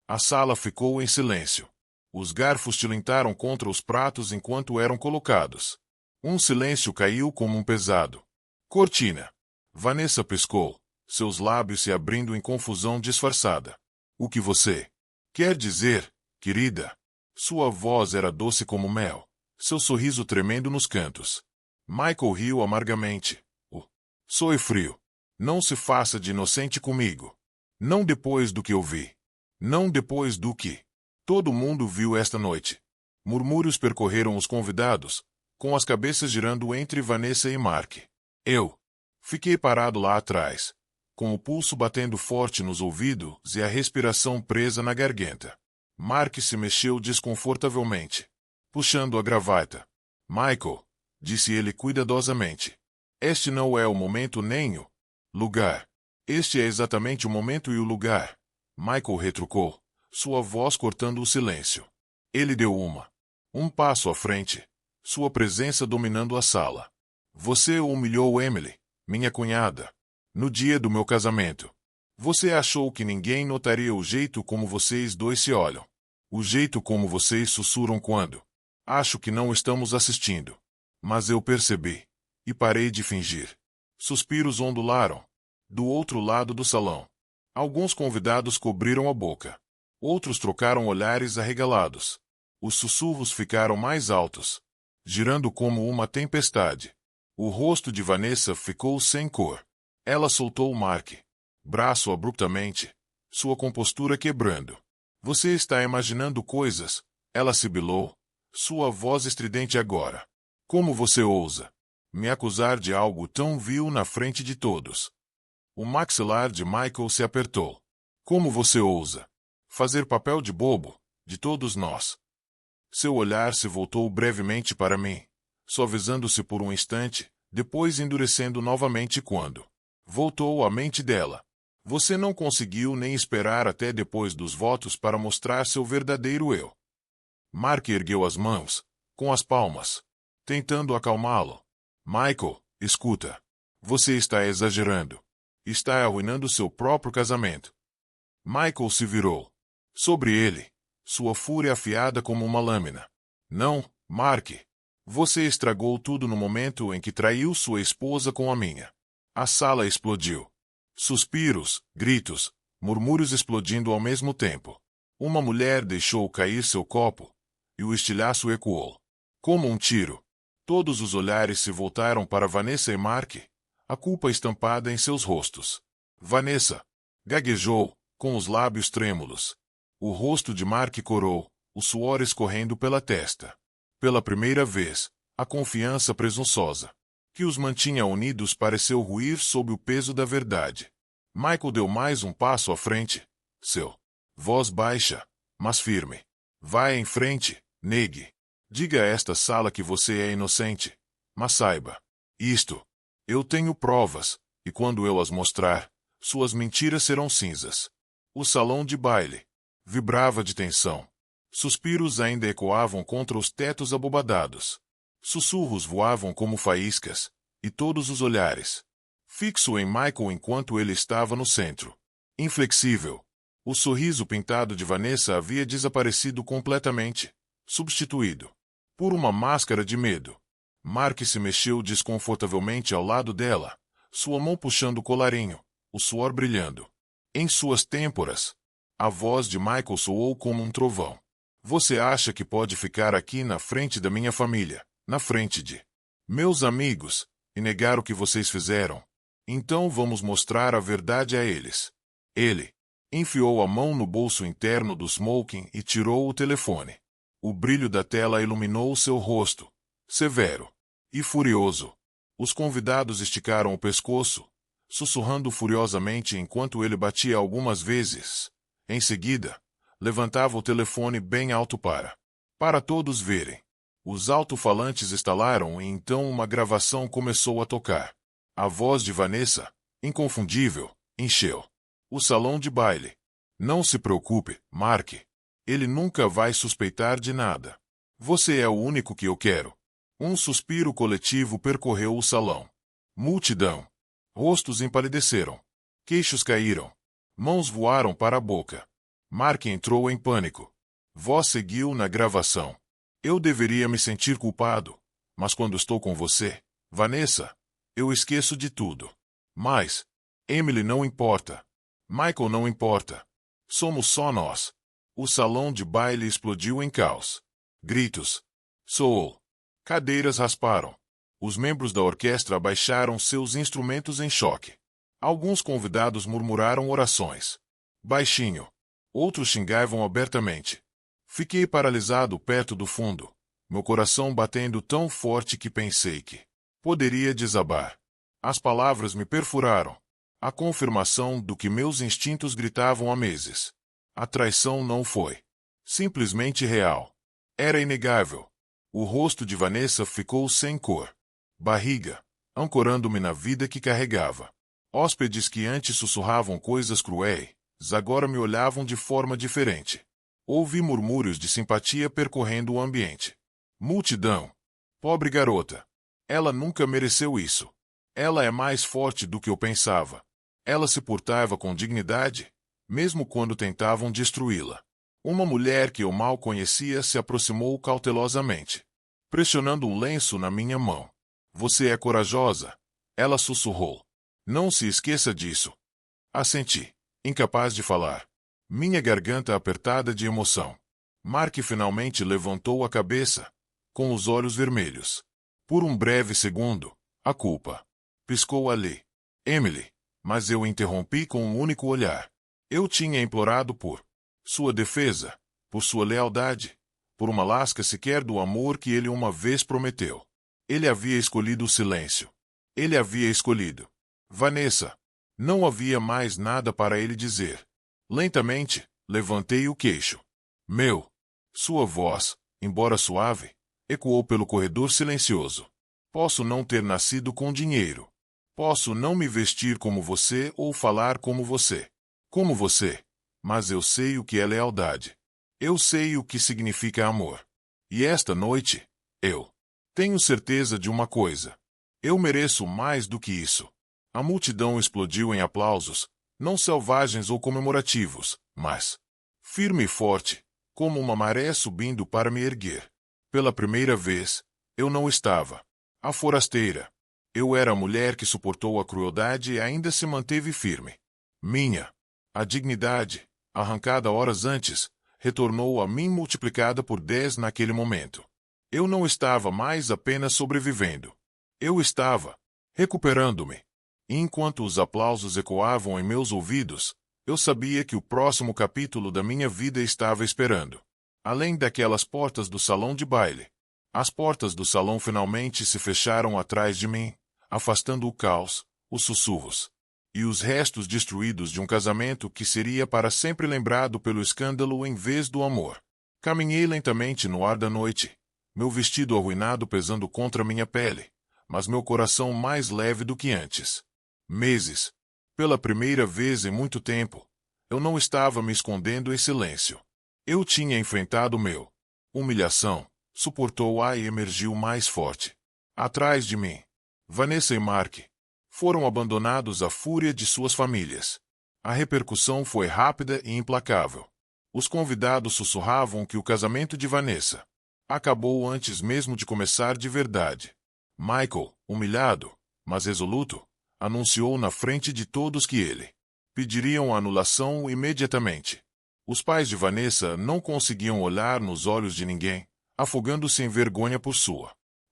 A sala ficou em silêncio. Os garfos tilintaram contra os pratos enquanto eram colocados. Um silêncio caiu como um pesado cortina. Vanessa piscou, seus lábios se abrindo em confusão disfarçada. O que você quer dizer, querida? Sua voz era doce como mel, seu sorriso tremendo nos cantos. Michael riu amargamente. Soe frio. Não se faça de inocente comigo. Não depois do que eu vi. Não depois do que todo mundo viu esta noite. Murmúrios percorreram os convidados, com as cabeças girando entre Vanessa e Mark. Eu fiquei parado lá atrás, com o pulso batendo forte nos ouvidos e a respiração presa na garganta. Mark se mexeu desconfortavelmente, puxando a gravata. Michael, disse ele cuidadosamente. Este não é o momento nem o lugar. Este é exatamente o momento e o lugar. Michael retrucou, sua voz cortando o silêncio. Ele deu um passo à frente, sua presença dominando a sala. Você humilhou Emily, minha cunhada, no dia do meu casamento. Você achou que ninguém notaria o jeito como vocês dois se olham. O jeito como vocês sussurram quando acho que não estamos assistindo. Mas eu percebi, e parei de fingir. Suspiros ondularam do outro lado do salão. Alguns convidados cobriram a boca. Outros trocaram olhares arregalados. Os sussurros ficaram mais altos, girando como uma tempestade. O rosto de Vanessa ficou sem cor. Ela soltou Mark, braço abruptamente, sua compostura quebrando. Você está imaginando coisas, ela sibilou, sua voz estridente agora. Como você ousa me acusar de algo tão vil na frente de todos? O maxilar de Michael se apertou. Como você ousa fazer papel de bobo, de todos nós? Seu olhar se voltou brevemente para mim, suavizando-se por um instante, depois endurecendo novamente quando voltou à mente dela. Você não conseguiu nem esperar até depois dos votos para mostrar seu verdadeiro eu. Mark ergueu as mãos, com as palmas, tentando acalmá-lo. Michael, escuta. Você está exagerando. Está arruinando seu próprio casamento. Michael se virou. Sobre ele, sua fúria afiada como uma lâmina. Não, Mark. Você estragou tudo no momento em que traiu sua esposa com a minha. A sala explodiu. Suspiros, gritos, murmúrios explodindo ao mesmo tempo. Uma mulher deixou cair seu copo, e o estilhaço ecoou. Como um tiro. Todos os olhares se voltaram para Vanessa e Mark, a culpa estampada em seus rostos. Vanessa gaguejou, com os lábios trêmulos. O rosto de Mark corou, o suor escorrendo pela testa. Pela primeira vez, a confiança presunçosa, que os mantinha unidos, pareceu ruir sob o peso da verdade. Michael deu mais um passo à frente. Seu voz baixa, mas firme. Vá em frente, negue. Diga a esta sala que você é inocente. Mas saiba isto. Eu tenho provas, e quando eu as mostrar, suas mentiras serão cinzas. O salão de baile vibrava de tensão. Suspiros ainda ecoavam contra os tetos abobadados. Sussurros voavam como faíscas, e todos os olhares fixo em Michael enquanto ele estava no centro. Inflexível. O sorriso pintado de Vanessa havia desaparecido completamente, substituído por uma máscara de medo. Mark se mexeu desconfortavelmente ao lado dela, sua mão puxando o colarinho, o suor brilhando em suas têmporas. A voz de Michael soou como um trovão. Você acha que pode ficar aqui na frente da minha família, na frente de meus amigos, e negar o que vocês fizeram? Então vamos mostrar a verdade a eles. Ele enfiou a mão no bolso interno do smoking e tirou o telefone. O brilho da tela iluminou seu rosto, severo e furioso. Os convidados esticaram o pescoço, sussurrando furiosamente enquanto ele batia algumas vezes. Em seguida, levantava o telefone bem alto para todos verem. Os alto-falantes estalaram e então uma gravação começou a tocar. A voz de Vanessa, inconfundível, encheu o salão de baile. Não se preocupe, Mark. Ele nunca vai suspeitar de nada. Você é o único que eu quero. Um suspiro coletivo percorreu o salão. Multidão. Rostos empalideceram. Queixos caíram. Mãos voaram para a boca. Mark entrou em pânico. Voz seguiu na gravação. Eu deveria me sentir culpado, mas quando estou com você, Vanessa, eu esqueço de tudo. Mas Emily não importa. Michael não importa. Somos só nós. O salão de baile explodiu em caos. Gritos. Soou. Cadeiras rasparam. Os membros da orquestra abaixaram seus instrumentos em choque. Alguns convidados murmuraram orações baixinho. Outros xingavam abertamente. Fiquei paralisado perto do fundo, meu coração batendo tão forte que pensei que poderia desabar. As palavras me perfuraram. A confirmação do que meus instintos gritavam há meses. A traição não foi simplesmente real. Era inegável. O rosto de Vanessa ficou sem cor. Barriga, ancorando-me na vida que carregava. Hóspedes que antes sussurravam coisas cruéis, agora me olhavam de forma diferente. Ouvi murmúrios de simpatia percorrendo o ambiente. Multidão. Pobre garota. Ela nunca mereceu isso. Ela é mais forte do que eu pensava. Ela se portava com dignidade, mesmo quando tentavam destruí-la. Uma mulher que eu mal conhecia se aproximou cautelosamente, pressionando um lenço na minha mão. Você é corajosa, ela sussurrou. Não se esqueça disso. Assenti, incapaz de falar. Minha garganta apertada de emoção. Mark finalmente levantou a cabeça, com os olhos vermelhos. Por um breve segundo, a culpa piscou ali. Emily, mas eu interrompi com um único olhar. Eu tinha implorado por sua defesa, por sua lealdade, por uma lasca sequer do amor que ele uma vez prometeu. Ele havia escolhido o silêncio. Ele havia escolhido Vanessa. Não havia mais nada para ele dizer. Lentamente, levantei o queixo. Sua voz, embora suave, ecoou pelo corredor silencioso. Posso não ter nascido com dinheiro. Posso não me vestir como você ou falar como você. Mas eu sei o que é lealdade. Eu sei o que significa amor. E esta noite, Eu tenho certeza de uma coisa. Eu mereço mais do que isso. A multidão explodiu em aplausos, não selvagens ou comemorativos, mas firme e forte, como uma maré subindo para me erguer. Pela primeira vez, eu não estava a forasteira. Eu era a mulher que suportou a crueldade e ainda se manteve firme. A dignidade, arrancada horas antes, retornou a mim multiplicada por 10 naquele momento. Eu não estava mais apenas sobrevivendo. Eu estava recuperando-me. E enquanto os aplausos ecoavam em meus ouvidos, eu sabia que o próximo capítulo da minha vida estava esperando. Além daquelas portas do salão de baile. As portas do salão finalmente se fecharam atrás de mim, afastando o caos, os sussurros e os restos destruídos de um casamento que seria para sempre lembrado pelo escândalo em vez do amor. Caminhei lentamente no ar da noite, meu vestido arruinado pesando contra minha pele, mas meu coração mais leve do que antes. Meses. Pela primeira vez em muito tempo, eu não estava me escondendo em silêncio. Eu tinha enfrentado humilhação, suportou-a e emergiu mais forte. Atrás de mim, Vanessa e Mark foram abandonados à fúria de suas famílias. A repercussão foi rápida e implacável. Os convidados sussurravam que o casamento de Vanessa acabou antes mesmo de começar de verdade. Michael, humilhado, mas resoluto, anunciou na frente de todos que ele pediriam a anulação imediatamente. Os pais de Vanessa não conseguiam olhar nos olhos de ninguém, afogando-se em vergonha por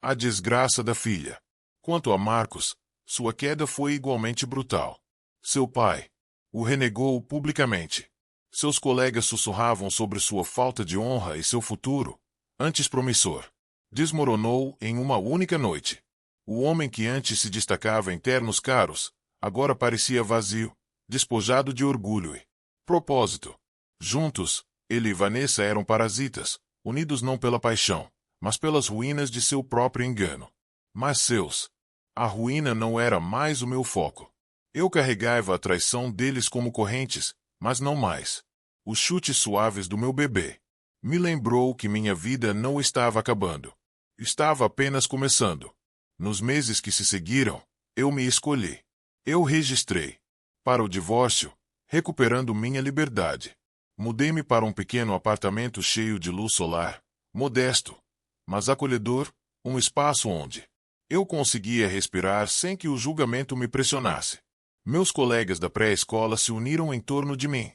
a desgraça da filha. Quanto a Marcos, sua queda foi igualmente brutal. Seu pai o renegou publicamente. Seus colegas sussurravam sobre sua falta de honra e seu futuro, antes promissor, desmoronou em uma única noite. O homem que antes se destacava em ternos caros, agora parecia vazio, despojado de orgulho e propósito. Juntos, ele e Vanessa eram parasitas, unidos não pela paixão, mas pelas ruínas de seu próprio engano. Mas a ruína não era mais o meu foco. Eu carregava a traição deles como correntes, mas não mais. Os chutes suaves do meu bebê me lembrou que minha vida não estava acabando. Estava apenas começando. Nos meses que se seguiram, eu me escolhi. Eu registrei para o divórcio, recuperando minha liberdade. Mudei-me para um pequeno apartamento cheio de luz solar, modesto, mas acolhedor, um espaço onde eu conseguia respirar sem que o julgamento me pressionasse. Meus colegas da pré-escola se uniram em torno de mim.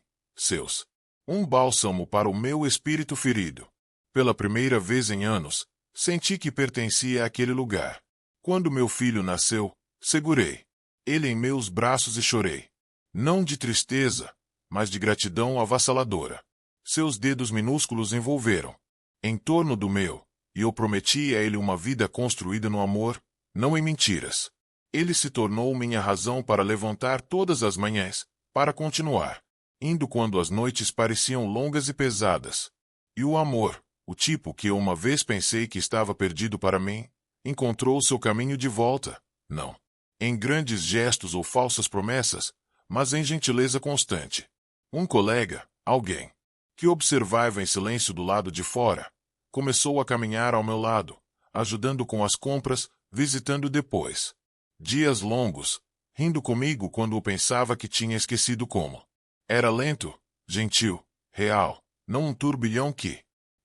Um bálsamo para o meu espírito ferido. Pela primeira vez em anos, senti que pertencia àquele lugar. Quando meu filho nasceu, segurei ele em meus braços e chorei. Não de tristeza, mas de gratidão avassaladora. Seus dedos minúsculos envolveram em torno do meu, e eu prometi a ele uma vida construída no amor, não em mentiras. Ele se tornou minha razão para levantar todas as manhãs, para continuar, indo quando as noites pareciam longas e pesadas. E o amor, o tipo que eu uma vez pensei que estava perdido para mim, encontrou seu caminho de volta, não em grandes gestos ou falsas promessas, mas em gentileza constante. Um colega, alguém que observava em silêncio do lado de fora, começou a caminhar ao meu lado, ajudando com as compras, visitando depois. Dias longos, rindo comigo quando eu pensava que tinha esquecido como. Era lento, gentil, real, não um turbilhão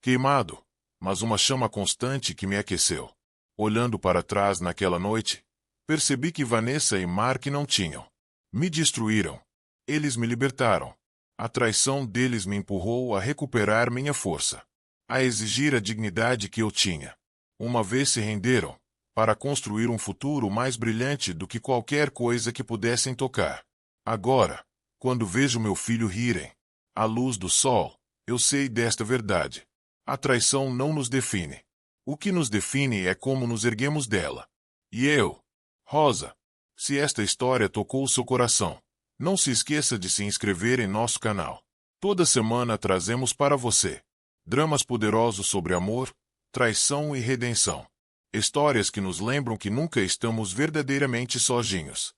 queimado, mas uma chama constante que me aqueceu. Olhando para trás naquela noite, percebi que Vanessa e Mark não tinham. Me destruíram. Eles me libertaram. A traição deles me empurrou a recuperar minha força, a exigir a dignidade que eu tinha. Uma vez se renderam, para construir um futuro mais brilhante do que qualquer coisa que pudessem tocar. Agora, quando vejo meu filho rirem, à luz do sol, eu sei desta verdade. A traição não nos define. O que nos define é como nos erguemos dela. E eu, Rosa, se esta história tocou seu coração, não se esqueça de se inscrever em nosso canal. Toda semana trazemos para você dramas poderosos sobre amor, traição e redenção. Histórias que nos lembram que nunca estamos verdadeiramente sozinhos.